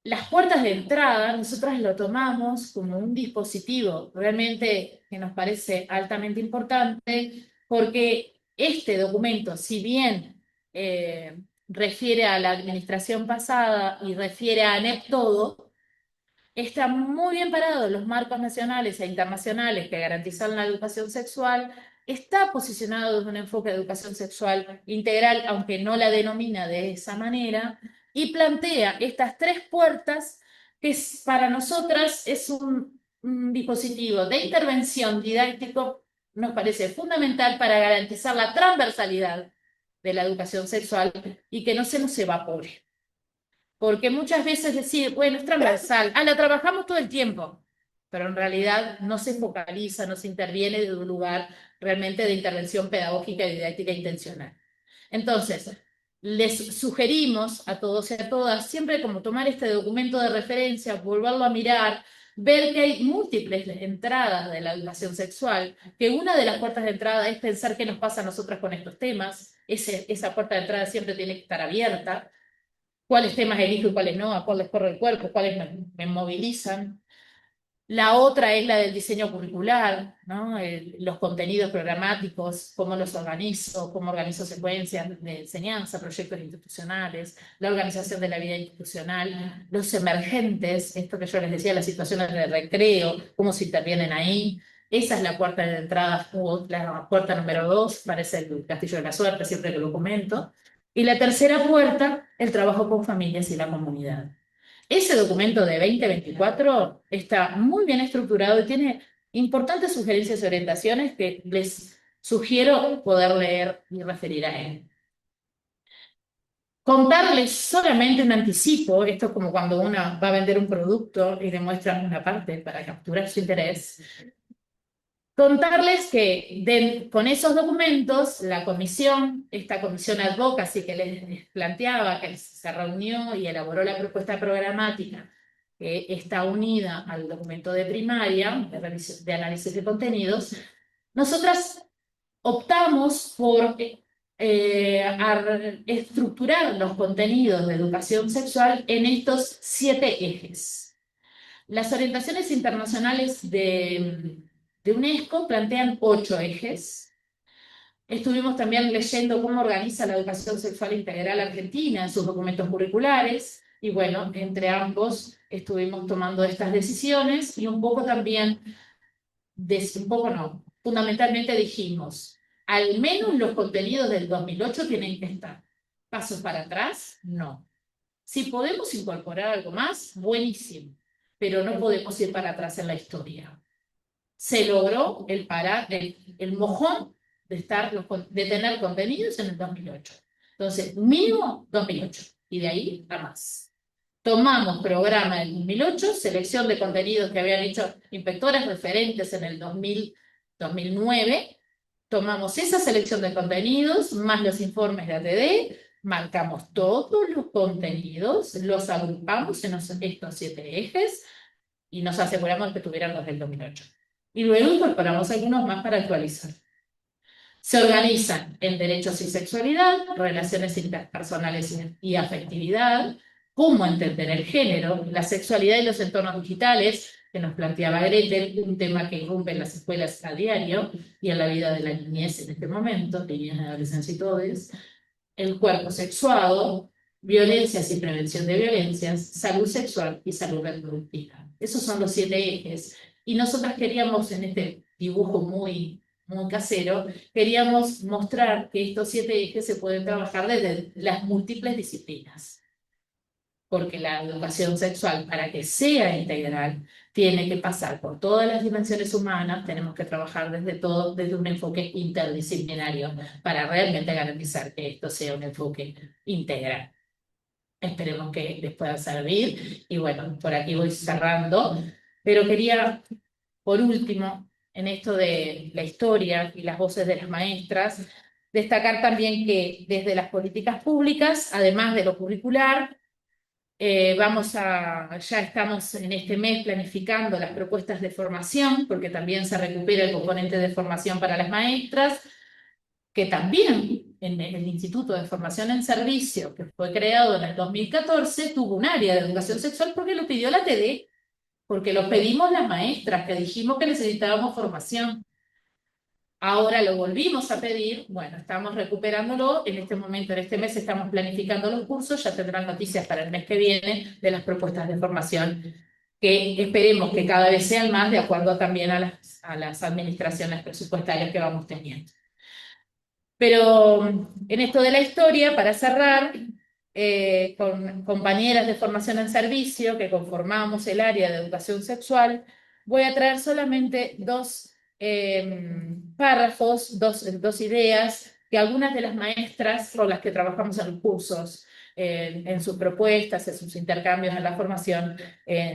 Las puertas de entrada, nosotras lo tomamos como un dispositivo realmente que nos parece altamente importante, porque este documento, si bien refiere a la administración pasada y refiere a ANEP todo, está muy bien parado en los marcos nacionales e internacionales que garantizan la educación sexual, está posicionado desde un enfoque de educación sexual integral, aunque no la denomina de esa manera, y plantea estas 3 puertas que para nosotras es un dispositivo de intervención didáctico, nos parece fundamental para garantizar la transversalidad de la educación sexual y que no se nos evapore. Porque muchas veces decir, bueno, es transversal, la trabajamos todo el tiempo, pero en realidad no se focaliza, no se interviene desde un lugar realmente de intervención pedagógica y didáctica intencional. Entonces, les sugerimos a todos y a todas siempre como tomar este documento de referencia, volverlo a mirar, ver que hay múltiples entradas de la educación sexual, que una de las puertas de entrada es pensar qué nos pasa a nosotras con estos temas, esa puerta de entrada siempre tiene que estar abierta, cuáles temas elijo y cuáles no, a cuáles corro el cuerpo, cuáles me movilizan. La otra es la del diseño curricular, ¿no? Los contenidos programáticos, cómo los organizo, cómo organizo secuencias de enseñanza, proyectos institucionales, la organización de la vida institucional, los emergentes, esto que yo les decía, las situaciones de recreo, cómo se intervienen ahí. Esa es la puerta de entrada, o la puerta número 2, parece el Castillo de la Suerte, siempre que lo comento. Y la tercera puerta, el trabajo con familias y la comunidad. Ese documento de 2024 está muy bien estructurado y tiene importantes sugerencias y orientaciones que les sugiero poder leer y referir a él. Contarles solamente un anticipo, esto es como cuando uno va a vender un producto y le muestran una parte para capturar su interés. Contarles que con esos documentos, la comisión, esta comisión advocacy que les planteaba, que se reunió y elaboró la propuesta programática, que está unida al documento de Primaria, de análisis de contenidos, nosotras optamos por estructurar los contenidos de educación sexual en estos 7 ejes. Las orientaciones internacionales de UNESCO plantean 8 ejes. Estuvimos también leyendo cómo organiza la educación sexual integral argentina en sus documentos curriculares, y bueno, entre ambos estuvimos tomando estas decisiones, y un poco también, fundamentalmente dijimos, al menos los contenidos del 2008 tienen que estar. ¿Pasos para atrás? No. Si podemos incorporar algo más, buenísimo. pero no podemos ir para atrás en la historia. Se logró el mojón de tener contenidos en el 2008. Entonces, mínimo 2008, y de ahí a más. Tomamos programa del 2008, selección de contenidos que habían hecho inspectores referentes en el 2009, tomamos esa selección de contenidos, más los informes de ATD, marcamos todos los contenidos, los agrupamos en estos 7 ejes, y nos aseguramos que tuvieran los del 2008. Y luego incorporamos algunos más para actualizar. Se organizan en derechos y sexualidad, relaciones interpersonales y afectividad, cómo entender el género, la sexualidad y los entornos digitales, que nos planteaba Gretel, un tema que irrumpe en las escuelas a diario y en la vida de la niñez en este momento, niñez, adolescencia y todos, el cuerpo sexuado, violencias y prevención de violencias, salud sexual y salud reproductiva. Esos son los 7 ejes. Y nosotras queríamos, en este dibujo muy casero, queríamos mostrar que estos 7 ejes se pueden trabajar desde las múltiples disciplinas. Porque la educación sexual, para que sea integral, tiene que pasar por todas las dimensiones humanas, tenemos que trabajar desde un enfoque interdisciplinario para realmente garantizar que esto sea un enfoque integral. Esperemos que les pueda servir. Y bueno, por aquí voy cerrando, pero quería, por último, en esto de la historia y las voces de las maestras, destacar también que desde las políticas públicas, además de lo curricular, ya estamos en este mes planificando las propuestas de formación, porque también se recupera el componente de formación para las maestras, que también en el Instituto de Formación en Servicio, que fue creado en el 2014, tuvo un área de educación sexual porque lo pidió la TD, porque lo pedimos las maestras, que dijimos que necesitábamos formación. Ahora lo volvimos a pedir, bueno, estamos recuperándolo, en este momento, en este mes estamos planificando los cursos, ya tendrán noticias para el mes que viene de las propuestas de formación, que esperemos que cada vez sean más de acuerdo también a las administraciones presupuestarias que vamos teniendo. Pero en esto de la historia, para cerrar, con compañeras de formación en servicio que conformamos el área de educación sexual, voy a traer solamente 2 párrafos, dos ideas que algunas de las maestras con las que trabajamos en los cursos, en sus propuestas, en sus intercambios en la formación,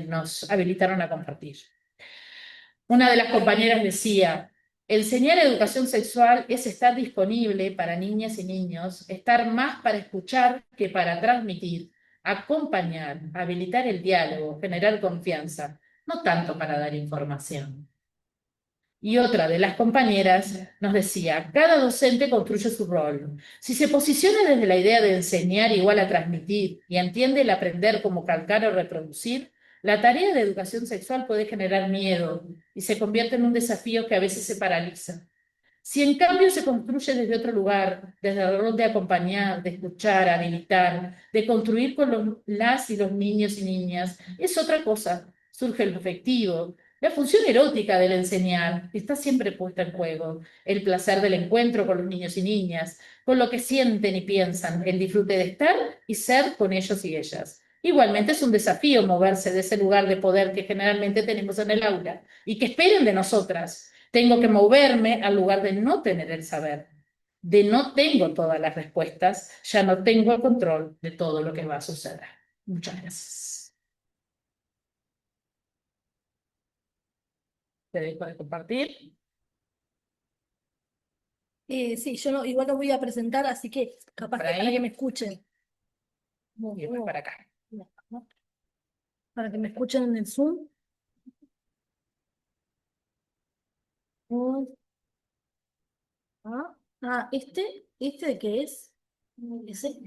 nos habilitaron a compartir. Una de las compañeras decía: enseñar educación sexual es estar disponible para niñas y niños, estar más para escuchar que para transmitir, acompañar, habilitar el diálogo, generar confianza, no tanto para dar información. Y otra de las compañeras nos decía: cada docente construye su rol. Si se posiciona desde la idea de enseñar igual a transmitir y entiende el aprender como calcar o reproducir, la tarea de educación sexual puede generar miedo y se convierte en un desafío que a veces se paraliza. Si en cambio se construye desde otro lugar, desde el rol de acompañar, de escuchar, habilitar, de construir con las y los niños y niñas, es otra cosa. Surge lo afectivo, la función erótica del enseñar está siempre puesta en juego, el placer del encuentro con los niños y niñas, con lo que sienten y piensan, el disfrute de estar y ser con ellos y ellas. Igualmente es un desafío moverse de ese lugar de poder que generalmente tenemos en el aula y que esperen de nosotras. Tengo que moverme al lugar de no tener el saber, de no tengo todas las respuestas, ya no tengo el control de todo lo que va a suceder. Muchas gracias. Te dejo de compartir. Sí, yo no, igual lo voy a presentar, así que capaz Por que ahí. para que me escuchen. Y después para acá. Para que me escuchen en el Zoom. ¿Este de qué es? ¿Ese?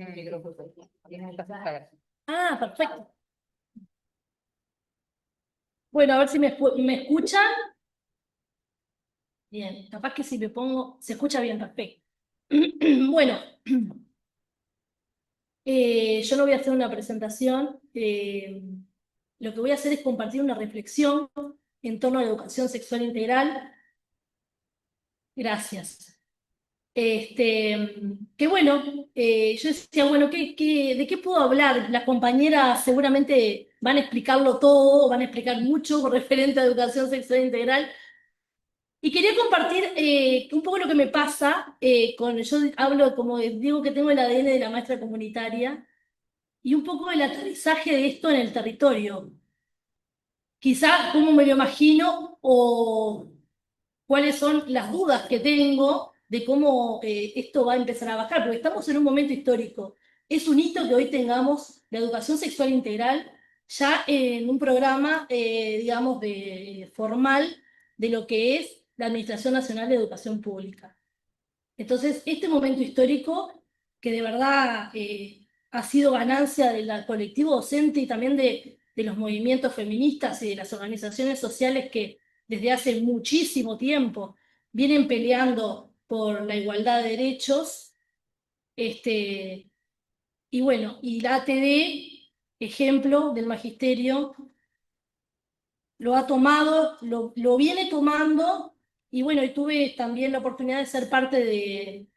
Ah, perfecto. Bueno, a ver si me escuchan. Bien, capaz que si me pongo, se escucha bien, perfecto. Bueno, yo no voy a hacer una presentación. Lo que voy a hacer es compartir una reflexión en torno a la educación sexual integral. Gracias. Que bueno, yo decía, bueno, ¿de qué puedo hablar? Las compañeras seguramente van a explicarlo todo, van a explicar mucho referente a educación sexual integral. Y quería compartir un poco lo que me pasa yo hablo, como digo, que tengo el ADN de la maestra comunitaria y un poco el aterrizaje de esto en el territorio. Quizá cómo me lo imagino o cuáles son las dudas que tengo de cómo esto va a empezar a bajar, porque estamos en un momento histórico. Es un hito que hoy tengamos la educación sexual integral ya en un programa, digamos, formal de lo que es la Administración Nacional de Educación Pública. Entonces, este momento histórico, que de verdad ha sido ganancia del colectivo docente y también de los movimientos feministas y de las organizaciones sociales que desde hace muchísimo tiempo vienen peleando por la igualdad de derechos. Y bueno, y la ATD, ejemplo del magisterio, lo ha tomado, lo viene tomando, y bueno, y tuve también la oportunidad de ser parte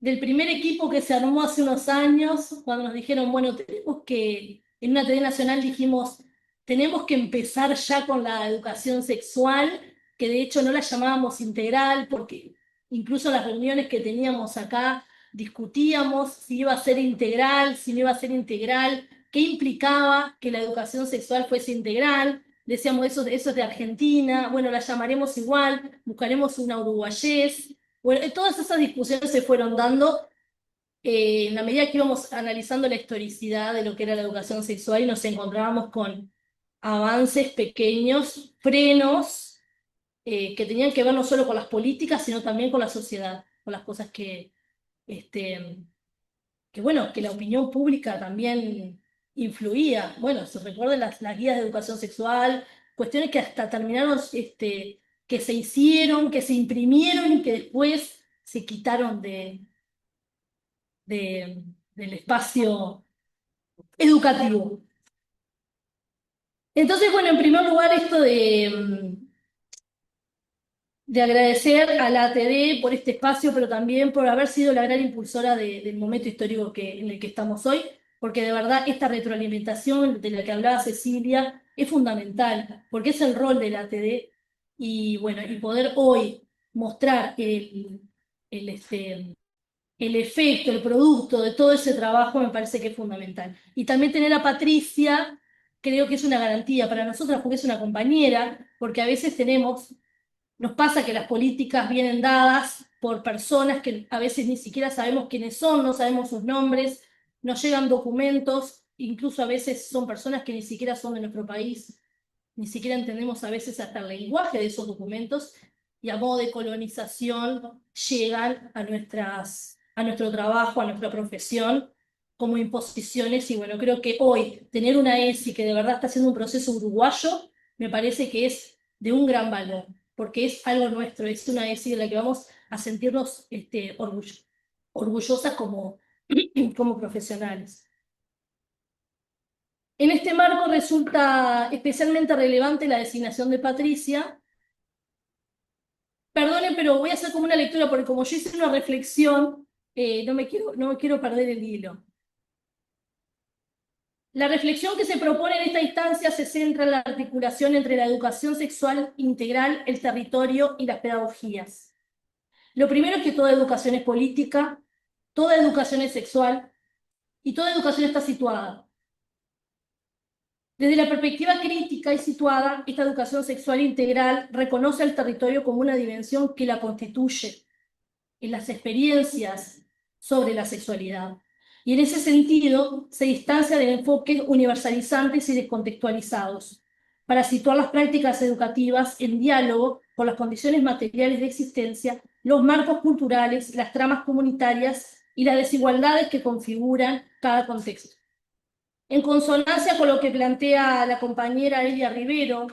del primer equipo que se armó hace unos años, cuando nos dijeron, bueno, en una TD nacional dijimos, tenemos que empezar ya con la educación sexual, que de hecho no la llamábamos integral, porque incluso en las reuniones que teníamos acá discutíamos si iba a ser integral, si no iba a ser integral, qué implicaba que la educación sexual fuese integral. Decíamos, eso es de Argentina, bueno, la llamaremos igual, buscaremos una uruguayés. Bueno, todas esas discusiones se fueron dando en la medida que íbamos analizando la historicidad de lo que era la educación sexual y nos encontrábamos con avances pequeños, frenos, que tenían que ver no solo con las políticas, sino también con la sociedad, con las cosas bueno, que la opinión pública también influía. Bueno, se recuerdan las guías de educación sexual, cuestiones que hasta terminaron, que se hicieron, que se imprimieron y que después se quitaron del espacio educativo. Entonces, bueno, en primer lugar, esto de agradecer a la ATD por este espacio, pero también por haber sido la gran impulsora del momento histórico en el que estamos hoy, porque de verdad esta retroalimentación de la que hablaba Cecilia es fundamental, porque es el rol de la ATD, y bueno, y poder hoy mostrar el efecto, el producto de todo ese trabajo me parece que es fundamental. Y también tener a Patricia, creo que es una garantía para nosotras porque es una compañera, porque a veces nos pasa que las políticas vienen dadas por personas que a veces ni siquiera sabemos quiénes son, no sabemos sus nombres, nos llegan documentos, incluso a veces son personas que ni siquiera son de nuestro país, ni siquiera entendemos a veces hasta el lenguaje de esos documentos, y a modo de colonización llegan a nuestro trabajo, a nuestra profesión, como imposiciones. Y bueno, creo que hoy tener una ESI que de verdad está haciendo un proceso uruguayo, me parece que es de un gran valor, porque es algo nuestro, es una ESI de la que vamos a sentirnos orgullosas como profesionales. En este marco resulta especialmente relevante la designación de Patricia. Perdonen, pero voy a hacer como una lectura, porque como yo hice una reflexión, no me quiero perder el hilo. La reflexión que se propone en esta instancia se centra en la articulación entre la educación sexual integral, el territorio y las pedagogías. Lo primero es que toda educación es política, toda educación es sexual y toda educación está situada. Desde la perspectiva crítica y situada, esta educación sexual integral reconoce al territorio como una dimensión que la constituye en las experiencias sobre la sexualidad. Y en ese sentido, se distancia de enfoques universalizantes y descontextualizados, para situar las prácticas educativas en diálogo con las condiciones materiales de existencia, los marcos culturales, las tramas comunitarias y las desigualdades que configuran cada contexto. En consonancia con lo que plantea la compañera Elia Rivero,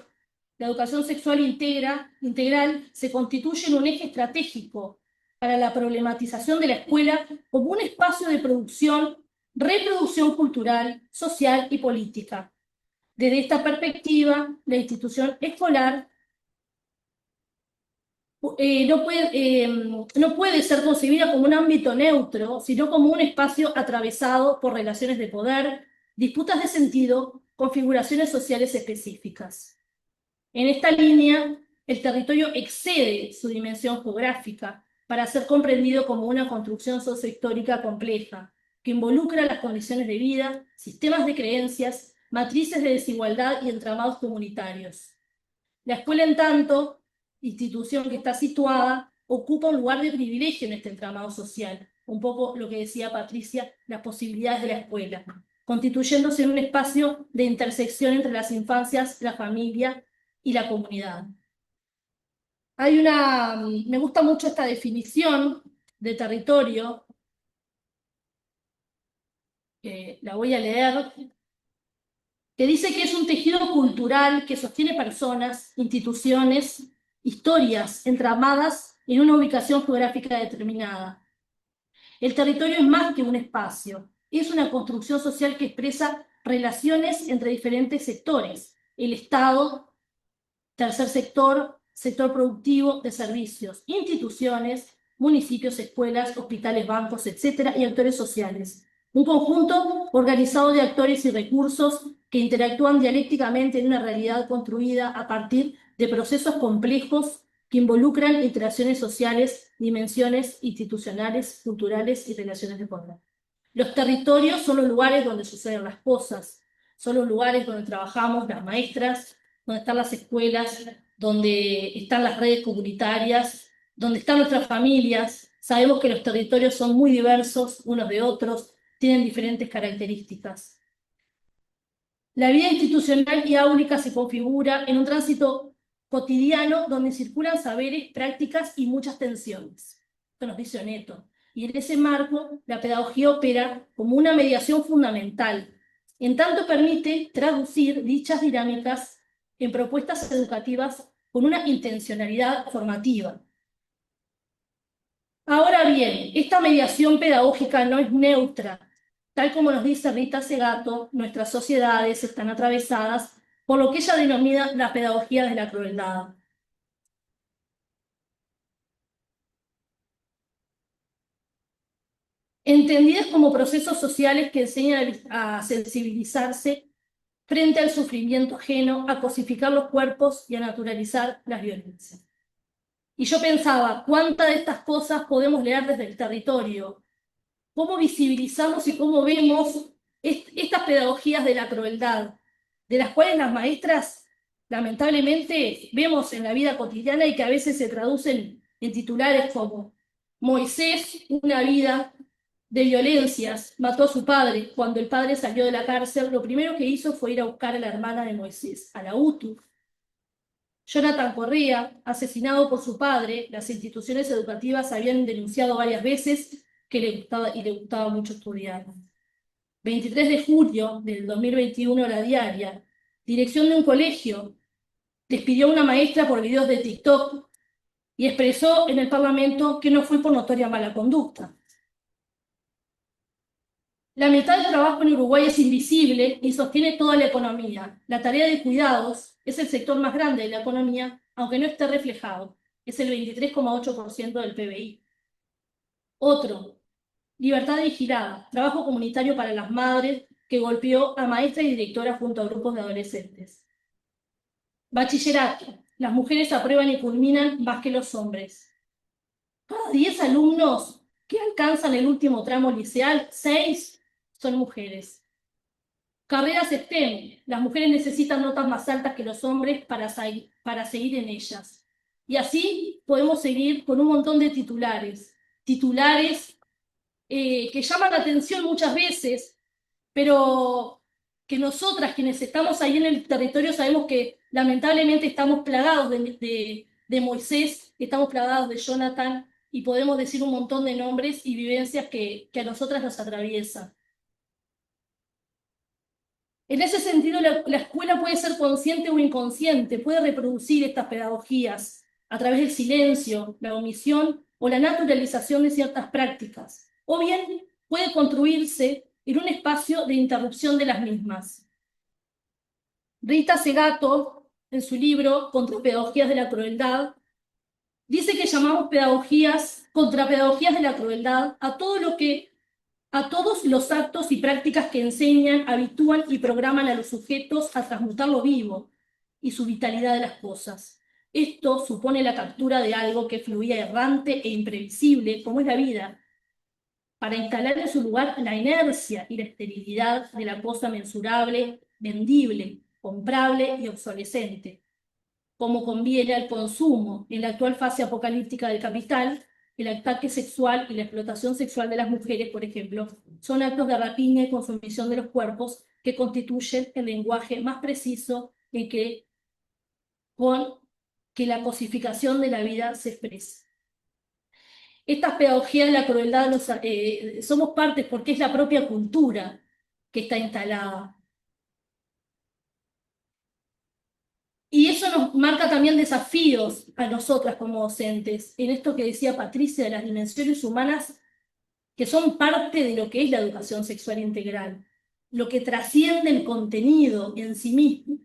la educación sexual integral se constituye en un eje estratégico para la problematización de la escuela como un espacio de producción, reproducción cultural, social y política. Desde esta perspectiva, la institución escolar no puede ser concebida como un ámbito neutro, sino como un espacio atravesado por relaciones de poder, disputas de sentido, configuraciones sociales específicas. En esta línea, el territorio excede su dimensión geográfica para ser comprendido como una construcción sociohistórica compleja, que involucra las condiciones de vida, sistemas de creencias, matrices de desigualdad y entramados comunitarios. La escuela, en tanto, institución que está situada, ocupa un lugar de privilegio en este entramado social, un poco lo que decía Patricia, las posibilidades de la escuela, constituyéndose en un espacio de intersección entre las infancias, la familia y la comunidad. Me gusta mucho esta definición de territorio, la voy a leer, que dice que es un tejido cultural que sostiene personas, instituciones, historias entramadas en una ubicación geográfica determinada. El territorio es más que un espacio, es una construcción social que expresa relaciones entre diferentes sectores, el Estado, tercer sector, sector productivo de servicios, instituciones, municipios, escuelas, hospitales, bancos, etcétera, y actores sociales. Un conjunto organizado de actores y recursos que interactúan dialécticamente en una realidad construida a partir de procesos complejos que involucran interacciones sociales, dimensiones institucionales, culturales y relaciones de poder. Los territorios son los lugares donde suceden las cosas, son los lugares donde trabajamos las maestras, donde están las escuelas, donde están las redes comunitarias, donde están nuestras familias. Sabemos que los territorios son muy diversos unos de otros, tienen diferentes características. La vida institucional y áulica se configura en un tránsito cotidiano donde circulan saberes, prácticas y muchas tensiones. Esto nos dice Oneto. Y en ese marco, la pedagogía opera como una mediación fundamental, en tanto permite traducir dichas dinámicas en propuestas educativas con una intencionalidad formativa. Ahora bien, esta mediación pedagógica no es neutra. Tal como nos dice Rita Segato, nuestras sociedades están atravesadas por lo que ella denomina la pedagogía de la crueldad. Entendidas como procesos sociales que enseñan a sensibilizarse frente al sufrimiento ajeno, a cosificar los cuerpos y a naturalizar las violencias. Y yo pensaba, ¿cuántas de estas cosas podemos leer desde el territorio? ¿Cómo visibilizamos y cómo vemos estas pedagogías de la crueldad, de las cuales las maestras lamentablemente vemos en la vida cotidiana y que a veces se traducen en titulares como Moisés, una vida de violencias, mató a su padre? Cuando el padre salió de la cárcel, lo primero que hizo fue ir a buscar a la hermana de Moisés, a la UTU. Jonathan Correa, asesinado por su padre, las instituciones educativas habían denunciado varias veces que le gustaba mucho estudiar. 23 de julio del 2021, La Diaria, dirección de un colegio, despidió a una maestra por videos de TikTok y expresó en el Parlamento que no fue por notoria mala conducta. La mitad del trabajo en Uruguay es invisible y sostiene toda la economía. La tarea de cuidados es el sector más grande de la economía, aunque no esté reflejado. Es el 23,8% del PBI. Otro, libertad vigilada, trabajo comunitario para las madres que golpeó a maestra y directora junto a grupos de adolescentes. Bachillerato, las mujeres aprueban y culminan más que los hombres. Cada 10 alumnos que alcanzan el último tramo liceal, 6 son mujeres. Carreras STEM, las mujeres necesitan notas más altas que los hombres para seguir en ellas. Y así podemos seguir con un montón de titulares que llaman la atención muchas veces, pero que nosotras, quienes estamos ahí en el territorio, sabemos que lamentablemente estamos plagados de Moisés, estamos plagados de Jonathan, y podemos decir un montón de nombres y vivencias que a nosotras nos atraviesan. En ese sentido, la escuela puede ser consciente o inconsciente, puede reproducir estas pedagogías a través del silencio, la omisión o la naturalización de ciertas prácticas, o bien puede construirse en un espacio de interrupción de las mismas. Rita Segato, en su libro Contra pedagogías de la crueldad, dice que llamamos contrapedagogías de la crueldad a todos los actos y prácticas que enseñan, habitúan y programan a los sujetos a transmutar lo vivo y su vitalidad de las cosas. Esto supone la captura de algo que fluía errante e imprevisible, como es la vida, para instalar en su lugar la inercia y la esterilidad de la cosa mensurable, vendible, comprable y obsolescente. Como conviene al consumo en la actual fase apocalíptica del capital, el ataque sexual y la explotación sexual de las mujeres, por ejemplo, son actos de rapiña y consumición de los cuerpos que constituyen el lenguaje más preciso con que la cosificación de la vida se expresa. Estas pedagogías de la crueldad somos partes porque es la propia cultura que está instalada. Y eso nos marca también desafíos a nosotras como docentes, en esto que decía Patricia de las dimensiones humanas, que son parte de lo que es la educación sexual integral, lo que trasciende el contenido en sí mismo.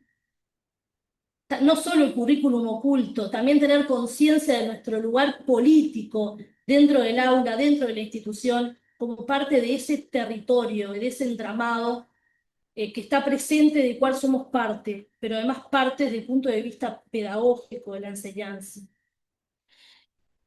No solo el currículum oculto, también tener conciencia de nuestro lugar político dentro del aula, dentro de la institución, como parte de ese territorio, de ese entramado que está presente, de cual somos parte, pero además parte desde el punto de vista pedagógico de la enseñanza.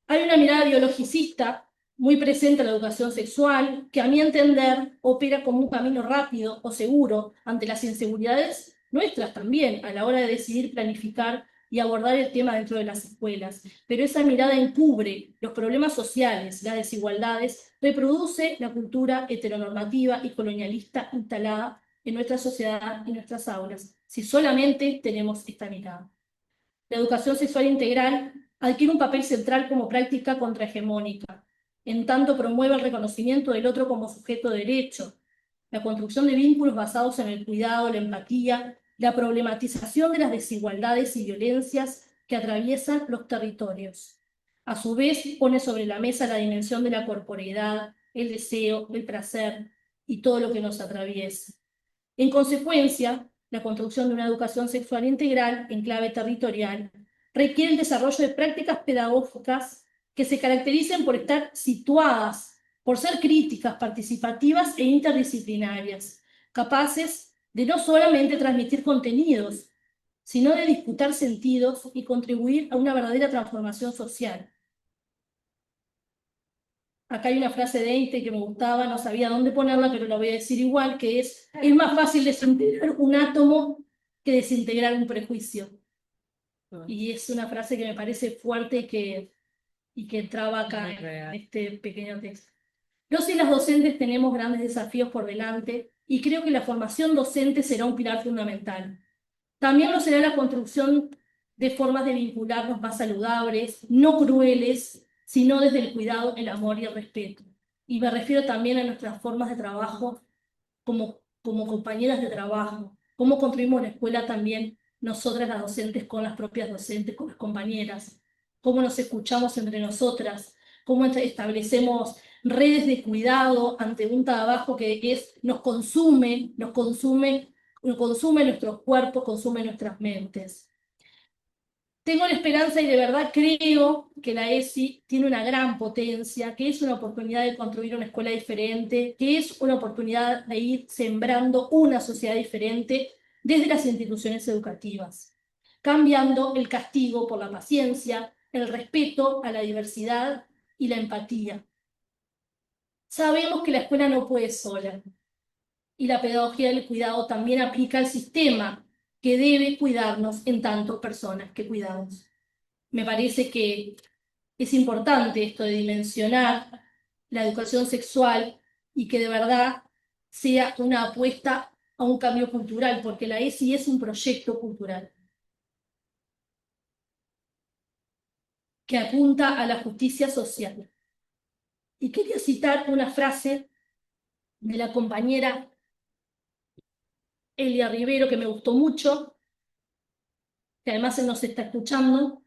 Hay una mirada biologicista muy presente en la educación sexual, que a mi entender opera como un camino rápido o seguro ante las inseguridades nuestras también, a la hora de decidir planificar y abordar el tema dentro de las escuelas. Pero esa mirada encubre los problemas sociales, las desigualdades, reproduce la cultura heteronormativa y colonialista instalada en nuestra sociedad y nuestras aulas, si solamente tenemos esta mirada. La educación sexual integral adquiere un papel central como práctica contrahegemónica, en tanto promueve el reconocimiento del otro como sujeto de derecho, la construcción de vínculos basados en el cuidado, la empatía, la problematización de las desigualdades y violencias que atraviesan los territorios. A su vez, pone sobre la mesa la dimensión de la corporeidad, el deseo, el placer y todo lo que nos atraviesa. En consecuencia, la construcción de una educación sexual integral en clave territorial requiere el desarrollo de prácticas pedagógicas que se caractericen por estar situadas, por ser críticas, participativas e interdisciplinarias, capaces de no solamente transmitir contenidos, sino de disputar sentidos y contribuir a una verdadera transformación social. Acá hay una frase de Einstein que me gustaba, no sabía dónde ponerla, pero la voy a decir igual, que es más fácil desintegrar un átomo que desintegrar un prejuicio. Y es una frase que me parece fuerte y que entraba acá en este pequeño texto. Los y las docentes tenemos grandes desafíos por delante y creo que la formación docente será un pilar fundamental. También lo será la construcción de formas de vincularnos más saludables, no crueles, sino desde el cuidado, el amor y el respeto. Y me refiero también a nuestras formas de trabajo como compañeras de trabajo, cómo construimos la escuela también nosotras las docentes con las propias docentes, con las compañeras, cómo nos escuchamos entre nosotras, cómo establecemos redes de cuidado ante un trabajo que nos consume nuestros cuerpos, consume nuestras mentes. Tengo la esperanza y de verdad creo que la ESI tiene una gran potencia, que es una oportunidad de construir una escuela diferente, que es una oportunidad de ir sembrando una sociedad diferente desde las instituciones educativas, cambiando el castigo por la paciencia, el respeto a la diversidad y la empatía. Sabemos que la escuela no puede sola, y la pedagogía del cuidado también aplica al sistema, que debe cuidarnos en tanto personas que cuidamos. Me parece que es importante esto de dimensionar la educación sexual y que de verdad sea una apuesta a un cambio cultural, porque la ESI es un proyecto cultural que apunta a la justicia social. Y quería citar una frase de la compañera Elia Rivero, que me gustó mucho, que además él nos está escuchando.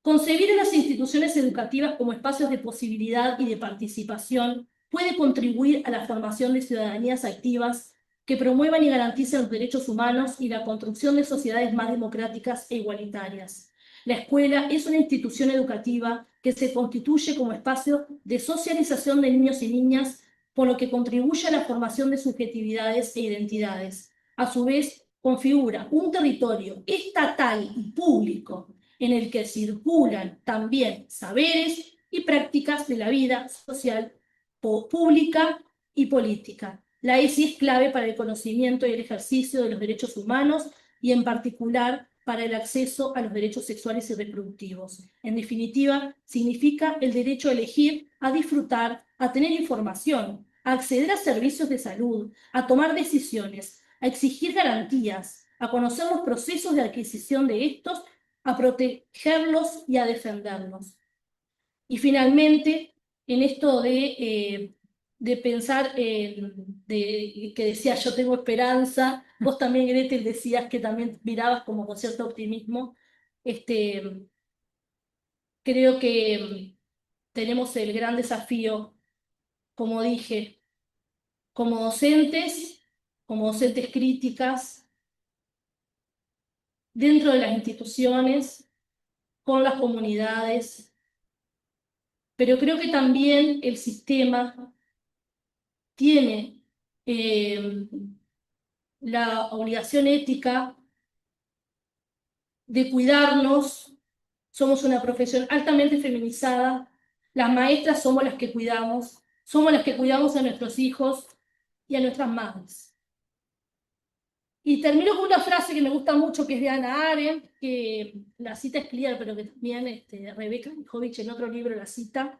Concebir a las instituciones educativas como espacios de posibilidad y de participación puede contribuir a la formación de ciudadanías activas que promuevan y garanticen los derechos humanos y la construcción de sociedades más democráticas e igualitarias. La escuela es una institución educativa que se constituye como espacio de socialización de niños y niñas, por lo que contribuye a la formación de subjetividades e identidades. A su vez, configura un territorio estatal y público en el que circulan también saberes y prácticas de la vida social, pública y política. La ESI es clave para el conocimiento y el ejercicio de los derechos humanos y en particular para el acceso a los derechos sexuales y reproductivos. En definitiva, significa el derecho a elegir, a disfrutar, a tener información, a acceder a servicios de salud, a tomar decisiones, a exigir garantías, a conocer los procesos de adquisición de estos, a protegerlos y a defenderlos. Y finalmente, en esto de pensar, que decía yo tengo esperanza, vos también, Gretel, decías que también mirabas como con cierto optimismo. Creo que tenemos el gran desafío, como dije, como docentes críticas, dentro de las instituciones, con las comunidades, pero creo que también el sistema tiene la obligación ética de cuidarnos. Somos una profesión altamente feminizada, las maestras somos las que cuidamos a nuestros hijos y a nuestras madres. Y termino con una frase que me gusta mucho, que es de Hannah Arendt, que la cita es clear, pero que también Rebecca Mihovich en otro libro la cita,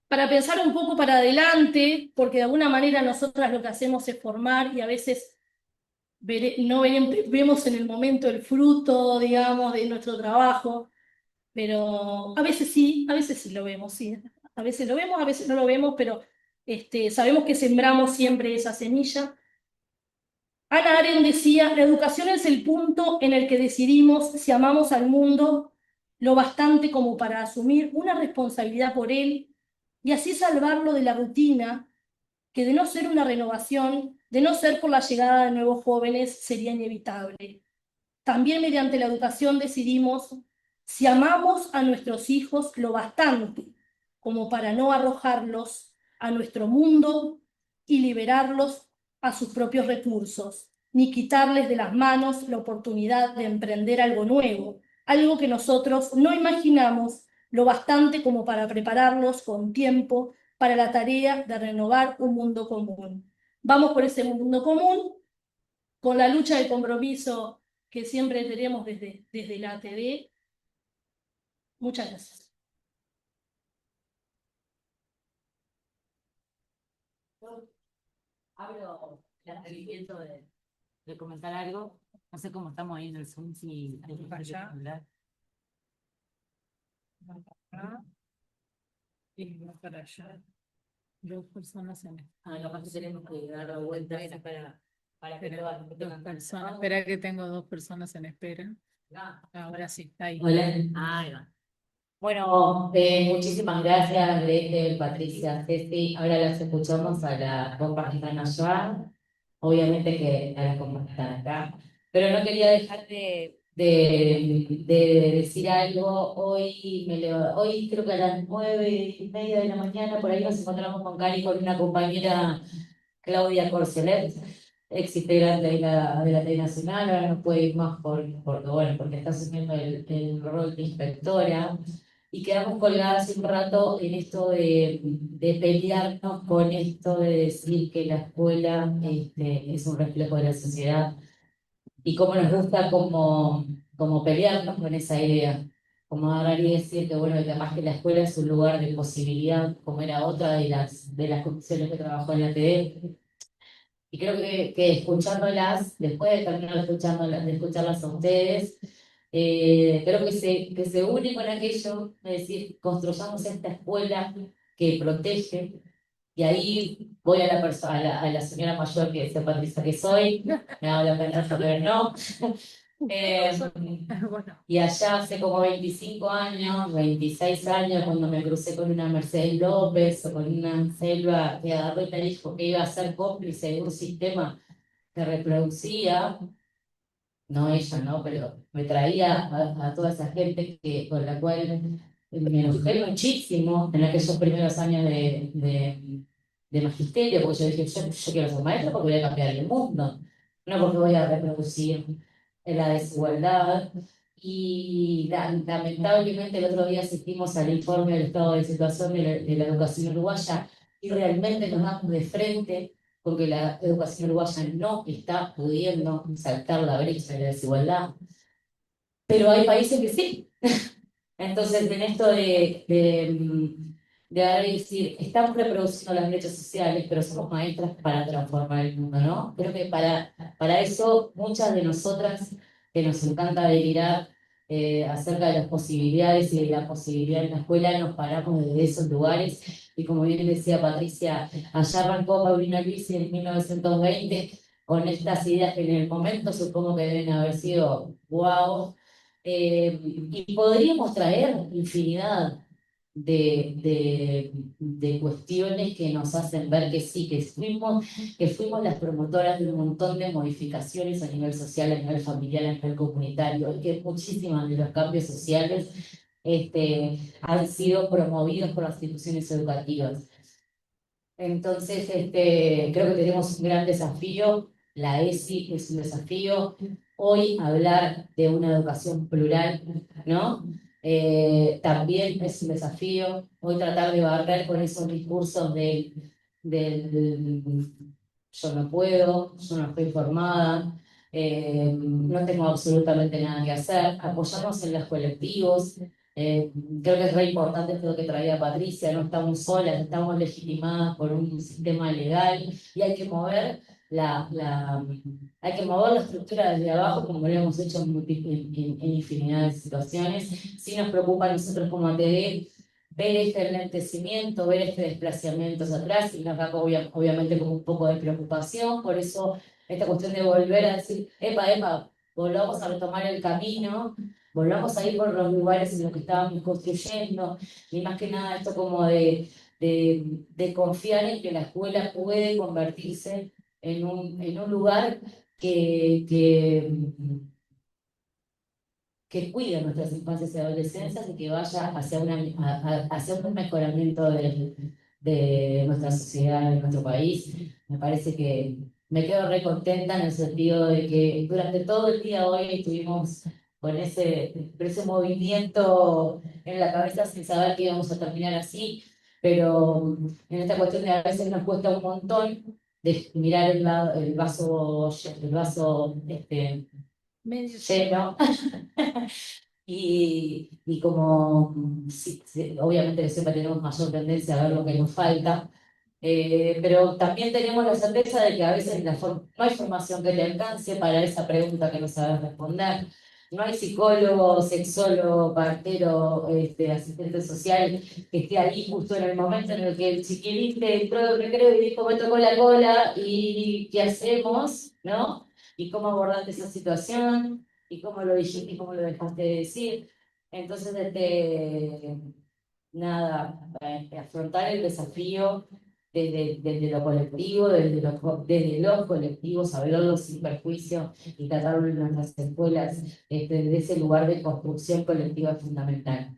para pensar un poco para adelante, porque de alguna manera nosotras lo que hacemos es formar y a veces no vemos en el momento el fruto, digamos, de nuestro trabajo, pero a veces sí lo vemos, sí. A veces lo vemos, a veces no lo vemos, pero sabemos que sembramos siempre esa semilla. Hannah Arendt decía, la educación es el punto en el que decidimos si amamos al mundo lo bastante como para asumir una responsabilidad por él y así salvarlo de la rutina, que de no ser una renovación, de no ser por la llegada de nuevos jóvenes, sería inevitable. También mediante la educación decidimos si amamos a nuestros hijos lo bastante como para no arrojarlos a nuestro mundo y liberarlos a sus propios recursos, ni quitarles de las manos la oportunidad de emprender algo nuevo, algo que nosotros no imaginamos lo bastante como para prepararlos con tiempo para la tarea de renovar un mundo común. Vamos por ese mundo común, con la lucha de compromiso que siempre tenemos desde la ATD. Muchas gracias. Abro el atrevimiento de comentar algo. No sé cómo estamos ahí en el Zoom, si hay que hablar. Y va para allá. 2 personas en Capaz que tenemos que dar la vuelta para que todas dos personas. Espera que tengo 2 personas en espera. Ahora sí, está ahí. Hola. Ahí va. Bueno, muchísimas gracias, Gretel, Patricia, Ceci. Ahora las escuchamos a las compas que están allá, obviamente que a las compas que están acá, pero no quería dejar de decir algo. Hoy creo que a las 9:30 de la mañana, por ahí nos encontramos con Cari, con una compañera, Claudia Corcelet, ex integrante de la TEI Nacional. Ahora no puede ir más porque está asumiendo el rol de inspectora. Y quedamos colgadas un rato en esto de pelearnos con esto de decir que la escuela es un reflejo de la sociedad, y cómo nos gusta como pelearnos con esa idea, como agarrar y decir que bueno, capaz que la escuela es un lugar de posibilidad, como era otra de las comisiones que trabajó en la TD. Y creo que escuchándolas, después de terminar de escucharlas a ustedes, creo que se une con aquello de decir, construyamos esta escuela que protege. Y ahí voy a la señora mayor, que decía Patricia que soy, me hago la pendeja, pero no. Y allá hace como 25 años, 26 años, cuando me crucé con una Mercedes López o con una Selva que agarró y me dijo que iba a ser cómplice de un sistema que reproducía, no ella, ¿no? Pero me traía a toda esa gente con la cual me enojé muchísimo en aquellos primeros años de magisterio, porque yo dije, yo quiero ser maestra porque voy a cambiar el mundo, no porque voy a reproducir la desigualdad. Y lamentablemente el otro día asistimos al informe del estado de situación de la educación uruguaya y realmente nos damos de frente porque la educación uruguaya no está pudiendo saltar la brecha de la desigualdad, pero hay países que sí. Entonces, en esto de ahora decir, estamos reproduciendo las brechas sociales, pero somos maestras para transformar el mundo, ¿no? Creo que para eso muchas de nosotras que nos encanta delirar acerca de las posibilidades y de la posibilidad en la escuela, nos paramos desde esos lugares. Y como bien decía Patricia, allá arrancó Paulina Luis en 1920 con estas ideas que en el momento supongo que deben haber sido wow. Y podríamos traer infinidad de cuestiones que nos hacen ver que sí, que fuimos las promotoras de un montón de modificaciones a nivel social, a nivel familiar, a nivel comunitario, y que muchísimos de los cambios sociales han sido promovidos por las instituciones educativas. Entonces, creo que tenemos un gran desafío. La ESI es un desafío. Hoy hablar de una educación plural, ¿no? También es un desafío. Hoy tratar de barrer con esos discursos del yo no puedo, yo no estoy formada, no tengo absolutamente nada que hacer. Apoyarnos en los colectivos. Eh, Creo que es re importante esto que traía Patricia, no estamos solas, estamos legitimadas por un sistema legal y hay que mover hay que mover la estructura desde abajo, como lo hemos hecho en infinidad de situaciones. Sí nos preocupa a nosotros como ATD ver este enlentecimiento, ver este desplazamiento hacia atrás, y nos da obviamente como un poco de preocupación, por eso esta cuestión de volver a decir, epa, volvamos a retomar el camino, volvamos a ir por los lugares en los que estábamos construyendo, y más que nada esto como de confiar en que la escuela puede convertirse en un lugar que cuide nuestras infancias y adolescencias y que vaya hacia un mejoramiento de nuestra sociedad, de nuestro país. Me parece que me quedo re contenta en el sentido de que durante todo el día hoy estuvimos con ese movimiento en la cabeza sin saber que íbamos a terminar así, pero en esta cuestión de a veces nos cuesta un montón de mirar el vaso Medio. lleno. Y como sí, obviamente que siempre tenemos mayor tendencia a ver lo que nos falta, pero también tenemos la certeza de que a veces no hay formación que te alcance para esa pregunta que no sabes responder. No hay psicólogo, sexólogo, partero, asistente social que esté ahí justo en el momento en el que el chiquilín entró del recreo y dijo, me tocó la cola, y ¿qué hacemos? ¿No? ¿Y cómo abordaste esa situación? ¿Y cómo lo dijiste y cómo lo dejaste de decir? Entonces, nada, afrontar el desafío desde lo colectivo, desde los colectivos, hablarlo sin perjuicio y tratarlo en nuestras escuelas, desde ese lugar de construcción colectiva es fundamental.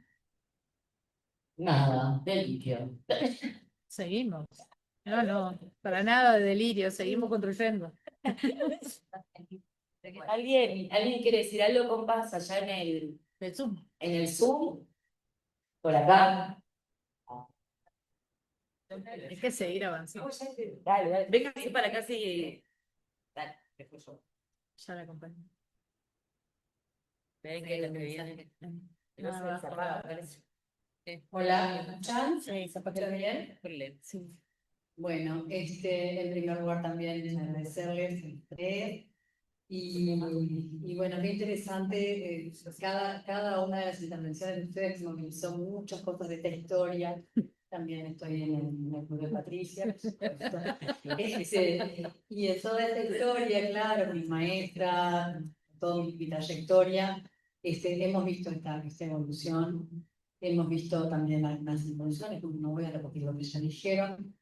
Nada, delirio. Seguimos. No, para nada de delirio, seguimos construyendo. ¿Alguien quiere decir algo, compas, allá El Zoom. en el Zoom? Por acá. Hay que seguir avanzando. Dale, venga así para acá, sí. Dale, después yo. Ya la acompaño. Ven que lo que viene. No, abajo. Hola, ¿me escuchan? Sí, ¿Se escucha bien? Sí. Bueno, en primer lugar también agradecerles a ustedes. Y bueno, qué interesante, cada una de las intervenciones de ustedes movilizó muchas cosas de esta historia. También estoy en el club de Patricia, por supuesto. Y en toda esta historia, claro, mis maestras, toda mi trayectoria, hemos visto esta evolución. Hemos visto también algunas involuciones, no voy a repetir lo que ya dijeron,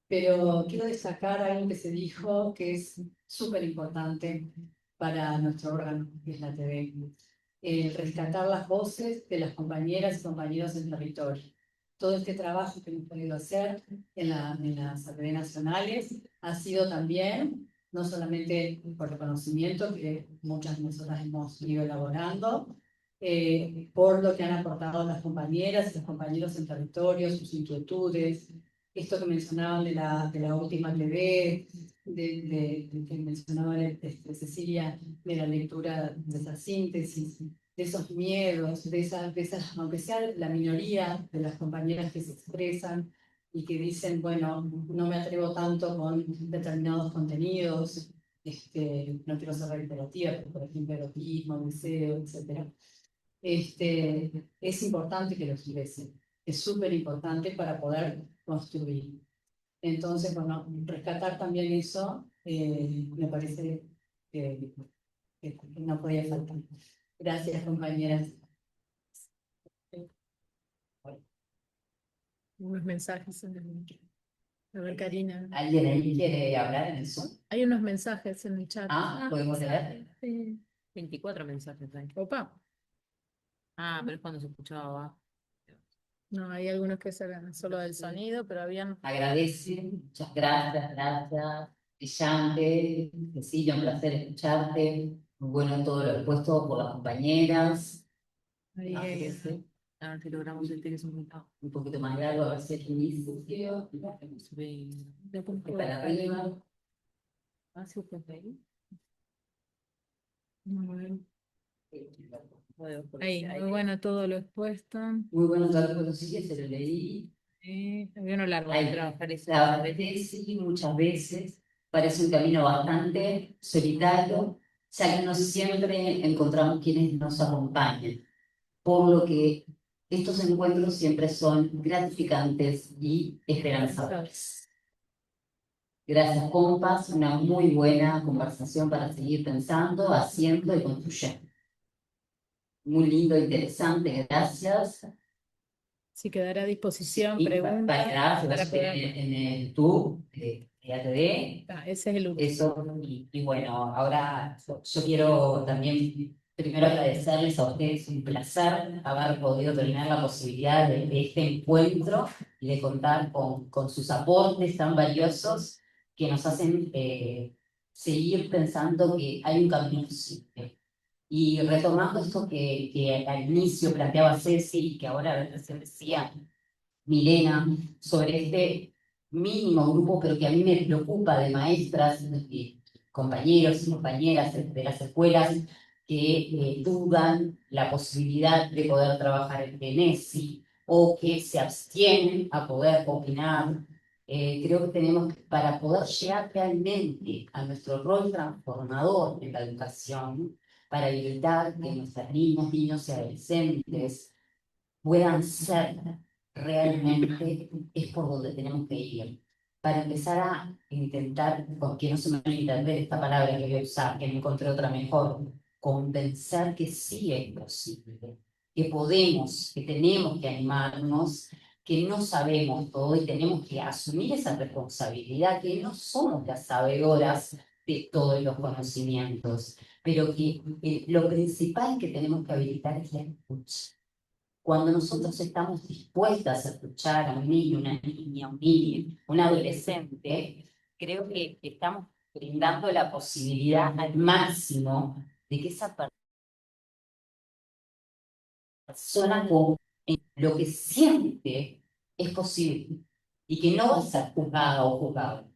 pero quiero destacar algo que se dijo que es súper importante para nuestro órgano, que es la TV. Rescatar las voces de las compañeras y compañeros del territorio. Todo este trabajo que hemos podido hacer en las ATV nacionales ha sido también, no solamente por reconocimiento que muchas de nosotras hemos ido elaborando, por lo que han aportado las compañeras y los compañeros en territorio, sus inquietudes, esto que mencionaban de la última TV, que mencionaba Cecilia, de la lectura de esa síntesis, de esos miedos, de esas, aunque sea la minoría de las compañeras que se expresan y que dicen, bueno, no me atrevo tanto con determinados contenidos, no quiero ser reiterativa, pero por ejemplo erotismo, deseo, etc. Es importante que los ingresen, es súper importante para poder construir. Entonces, bueno, rescatar también eso me parece que no podía faltar. Gracias, compañeras. Unos mensajes en el... A ver, Karina. ¿Alguien ahí quiere hablar en el Zoom? Hay unos mensajes en el chat. ¿Podemos leer? Sí. 24 mensajes hay. Opa. Pero es cuando se escuchaba. No, hay algunos que se ven solo del sonido, pero habían... Agradece, muchas gracias. Brillante, Cecilia, un placer escucharte. Muy bueno todo lo expuesto por las compañeras. Ahí, A ver si logramos que es un Un poquito más largo, a ver si es inicio. Para arriba. Ahí, muy bueno todo lo expuesto. Muy bueno todo lo que sigue, se lo leí. Había uno largo. Ahí, la repetí muchas veces, parece un camino bastante solitario, ya que no siempre encontramos quienes nos acompañan, por lo que estos encuentros siempre son gratificantes y esperanzadores. Gracias, compas, una muy buena conversación para seguir pensando, haciendo y construyendo. Muy lindo, interesante, gracias. Si quedará a disposición, Y preguntas. para quedar, para poder- en el YouTube de ATD. Ese es el último. Eso, y bueno, ahora yo quiero también primero agradecerles a ustedes, un placer haber podido tener la posibilidad de este encuentro y de contar con sus aportes tan valiosos que nos hacen seguir pensando que hay un camino posible. Y retomando esto que al inicio planteaba Ceci y que ahora se decía Milena, sobre este mínimo grupo, pero que a mí me preocupa, de maestras, compañeros y compañeras de las escuelas que dudan la posibilidad de poder trabajar en ESI o que se abstienen a poder opinar. Creo que tenemos, para poder llegar realmente a nuestro rol transformador en la educación, para evitar que nuestras niñas, niños y adolescentes puedan ser realmente, es por donde tenemos que ir. Para empezar a intentar, porque no se me va a entender esta palabra que voy a usar, que no encontré otra mejor, convencer que sí es posible, que podemos, que tenemos que animarnos, que no sabemos todo y tenemos que asumir esa responsabilidad, que no somos las sabedoras de todos los conocimientos, pero que lo principal que tenemos que habilitar es la escucha. Cuando nosotros estamos dispuestas a escuchar a un niño, una niña, un niño, un adolescente, creo que estamos brindando la posibilidad al máximo de que esa persona con lo que siente es posible y que no va a ser juzgada o juzgado.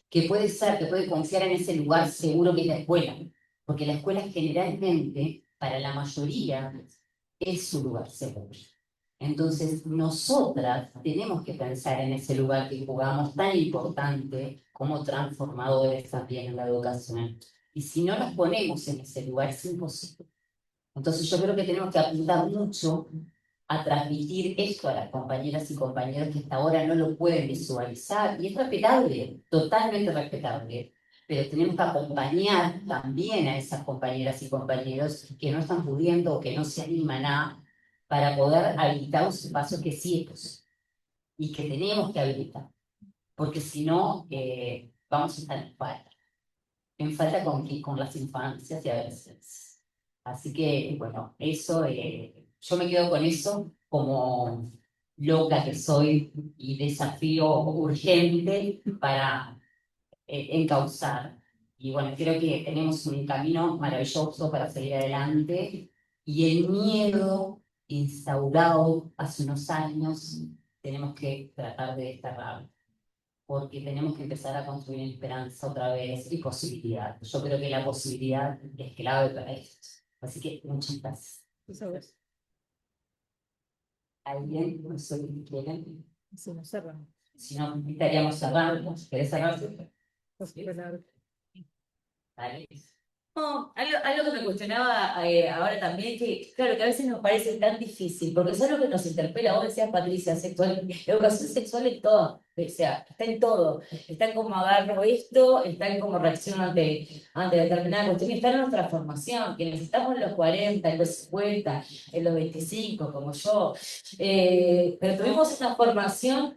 Que puede ser, que puede confiar en ese lugar seguro que es la escuela, porque la escuela generalmente, para la mayoría, es su lugar seguro. Entonces, nosotras tenemos que pensar en ese lugar que jugamos tan importante como transformadores también en la educación. Y si no nos ponemos en ese lugar, es imposible. Entonces, yo creo que tenemos que apuntar mucho a transmitir esto a las compañeras y compañeros que hasta ahora no lo pueden visualizar. Y es respetable, totalmente respetable. Pero tenemos que acompañar también a esas compañeras y compañeros que no están pudiendo o que no se animan para poder habilitar un espacio que sí es posible y que tenemos que habilitar, porque si no, vamos a estar en falta. en falta con las infancias y adolescencias. Así que, bueno, eso, yo me quedo con eso como loca que soy y desafío urgente para encauzar. Y bueno, creo que tenemos un camino maravilloso para seguir adelante y el miedo instaurado hace unos años tenemos que tratar de desterrarlo, porque tenemos que empezar a construir esperanza otra vez y posibilidad. Yo creo que la posibilidad es clave para esto. Así que muchas gracias. ¿Alguien? No sé si quieren. Si nos cerramos. Si no, estaríamos cerrando. ¿Querés cerrar? Vale. No, algo que me cuestionaba ahora también, que claro, que a veces nos parece tan difícil, porque es algo que nos interpela, vos decías, Patricia, educación sexual en todo, o sea, está en todo, está en cómo agarro esto, está en cómo reacciono ante determinada cuestión, está en nuestra formación, quienes estamos en los 40, en los 50, en los 25, como yo, pero tuvimos una formación,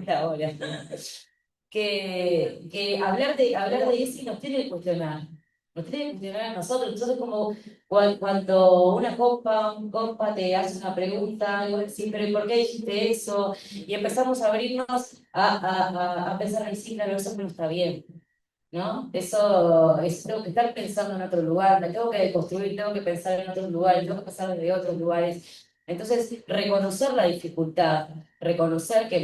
ahora, que hablar de eso nos tiene que cuestionar. Nos tiene que cuestionar a nosotros. Entonces, como cuando un compa te hace una pregunta, y vos decís, pero ¿por qué dijiste eso? Y empezamos a abrirnos a pensar, ay, sí, claro, eso no está bien. ¿No? Tengo que estar pensando en otro lugar, me tengo que deconstruir, tengo que pensar en otros lugares, tengo que pensar desde otros lugares. Entonces, reconocer la dificultad, reconocer que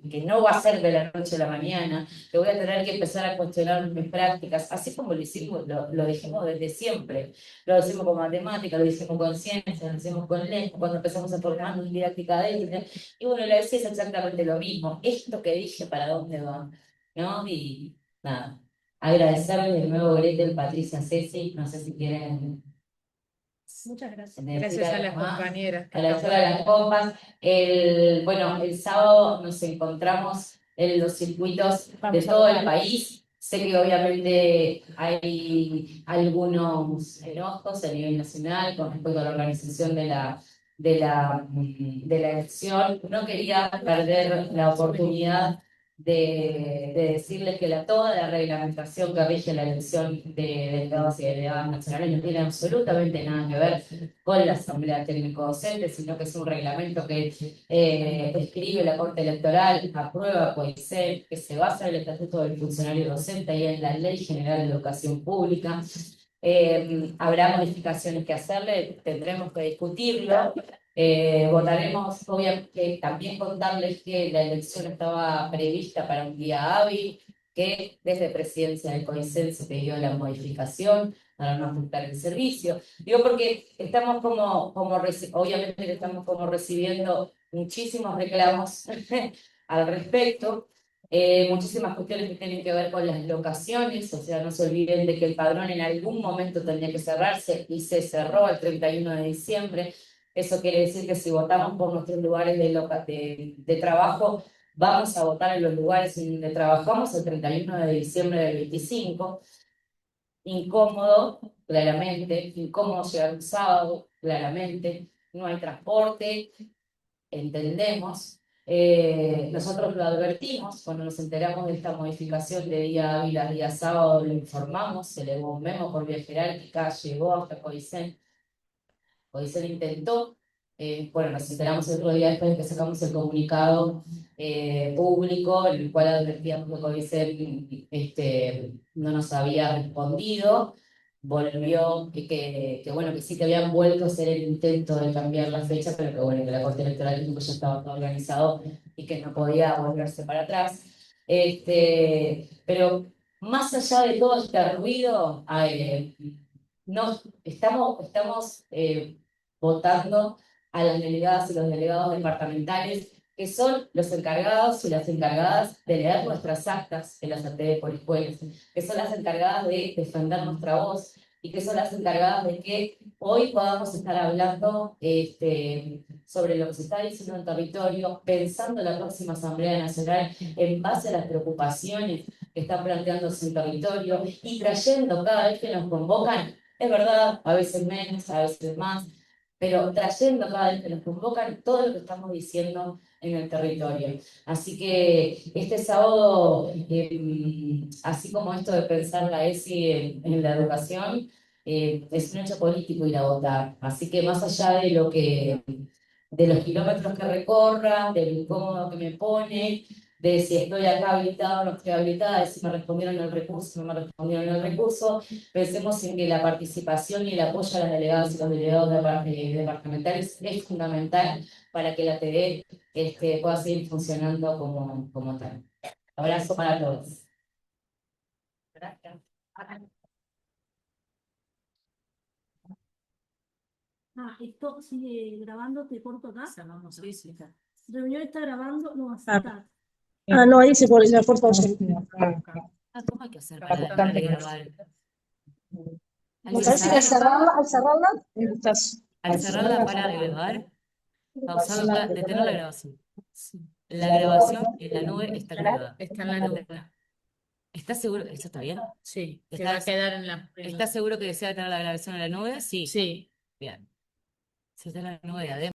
que no va a ser de la noche a la mañana, que voy a tener que empezar a cuestionar mis prácticas, así como lo hicimos, lo dijimos desde siempre. Lo decimos con matemáticas, lo decimos con ciencia, lo decimos con lengua, cuando empezamos a formarnos en didáctica académica. Y bueno, la decía es exactamente lo mismo. Esto que dije, ¿para dónde va? ¿No? Y nada, agradecerle de nuevo, Gretel, Patricia, Ceci, no sé si quieren Muchas gracias. decir Gracias a algo las más. compañeras. Agradecer a las compas. Bueno, el sábado nos encontramos en los circuitos de Vamos a todo el votar. país. Sé que obviamente hay algunos enojos a nivel nacional con respecto a la organización de la elección. No quería perder la oportunidad de decirles que toda la reglamentación que rige la elección de delegados y delegadas nacionales no tiene absolutamente nada que ver con la Asamblea Técnico Docente, sino que es un reglamento que escribe la Corte Electoral, aprueba COICEN, que se basa en el Estatuto del Funcionario Docente y en la Ley General de Educación Pública. Habrá modificaciones que hacerle, tendremos que discutirlo. Votaremos, obviamente, también contarles que la elección estaba prevista para un día hábil, que desde Presidencia del COICEN se pidió la modificación para no afectar el servicio. Digo porque estamos obviamente estamos como recibiendo muchísimos reclamos al respecto, muchísimas cuestiones que tienen que ver con las locaciones, o sea, no se olviden de que el padrón en algún momento tenía que cerrarse y se cerró el 31 de diciembre. Eso quiere decir que si votamos por nuestros lugares de trabajo, vamos a votar en los lugares en donde trabajamos el 31 de diciembre del 25. Incómodo, claramente, incómodo llegar un sábado, claramente, no hay transporte, entendemos. Nosotros lo advertimos cuando nos enteramos de esta modificación de día hábil a día sábado, lo informamos, se elevó un memo por vía jerárquica, llegó hasta COICEN. COICEN intentó, bueno, nos enteramos el otro día después de que sacamos el comunicado público, en el cual advertíamos que COICEN no nos había respondido, volvió, bueno, que sí que habían vuelto a hacer el intento de cambiar la fecha, pero que bueno, que la Corte Electoral dijo que ya estaba todo organizado y que no podía volverse para atrás. Pero más allá de todo este ruido, no, estamos votando a las delegadas y los delegados departamentales, que son los encargados y las encargadas de leer nuestras actas de las ATD por escuelas, que son las encargadas de defender nuestra voz y que son las encargadas de que hoy podamos estar hablando sobre lo que se está diciendo en el territorio, pensando en la próxima Asamblea Nacional en base a las preocupaciones que están planteándose en el territorio y trayendo cada vez que nos convocan, es verdad, a veces menos, a veces más, pero trayendo cada vez que nos convocan todo lo que estamos diciendo en el territorio. Así que este sábado, así como esto de pensar la ESI en la educación, es un hecho político ir a votar. Así que más allá de lo que, de los kilómetros que recorra, de lo incómodo que me pone, de si estoy acá habilitada o no estoy habilitada, de si me respondieron el recurso o no me respondieron el recurso, pensemos en que la participación y el apoyo a las delegadas y los delegados departamentales es fundamental para que la TD pueda seguir funcionando como tal. Abrazo para todos. Gracias. Esto sigue grabando, te corto acá. Cerramos, sí, sí. Reunión está grabando, no va a saltar. No, ahí se corta. ¿Cómo hay que hacer para grabar? Me parece que al cerrarla, Al cerrarla para grabar, pausarla, detener la grabación. La grabación en la nube está grabada. Está en la nube. ¿Estás seguro? ¿Eso está bien? Sí, se ¿Estás- va a quedar en la... ¿Estás seguro que desea tener la grabación en la nube? Sí. Sí. Bien. Si está en la nube de adentro.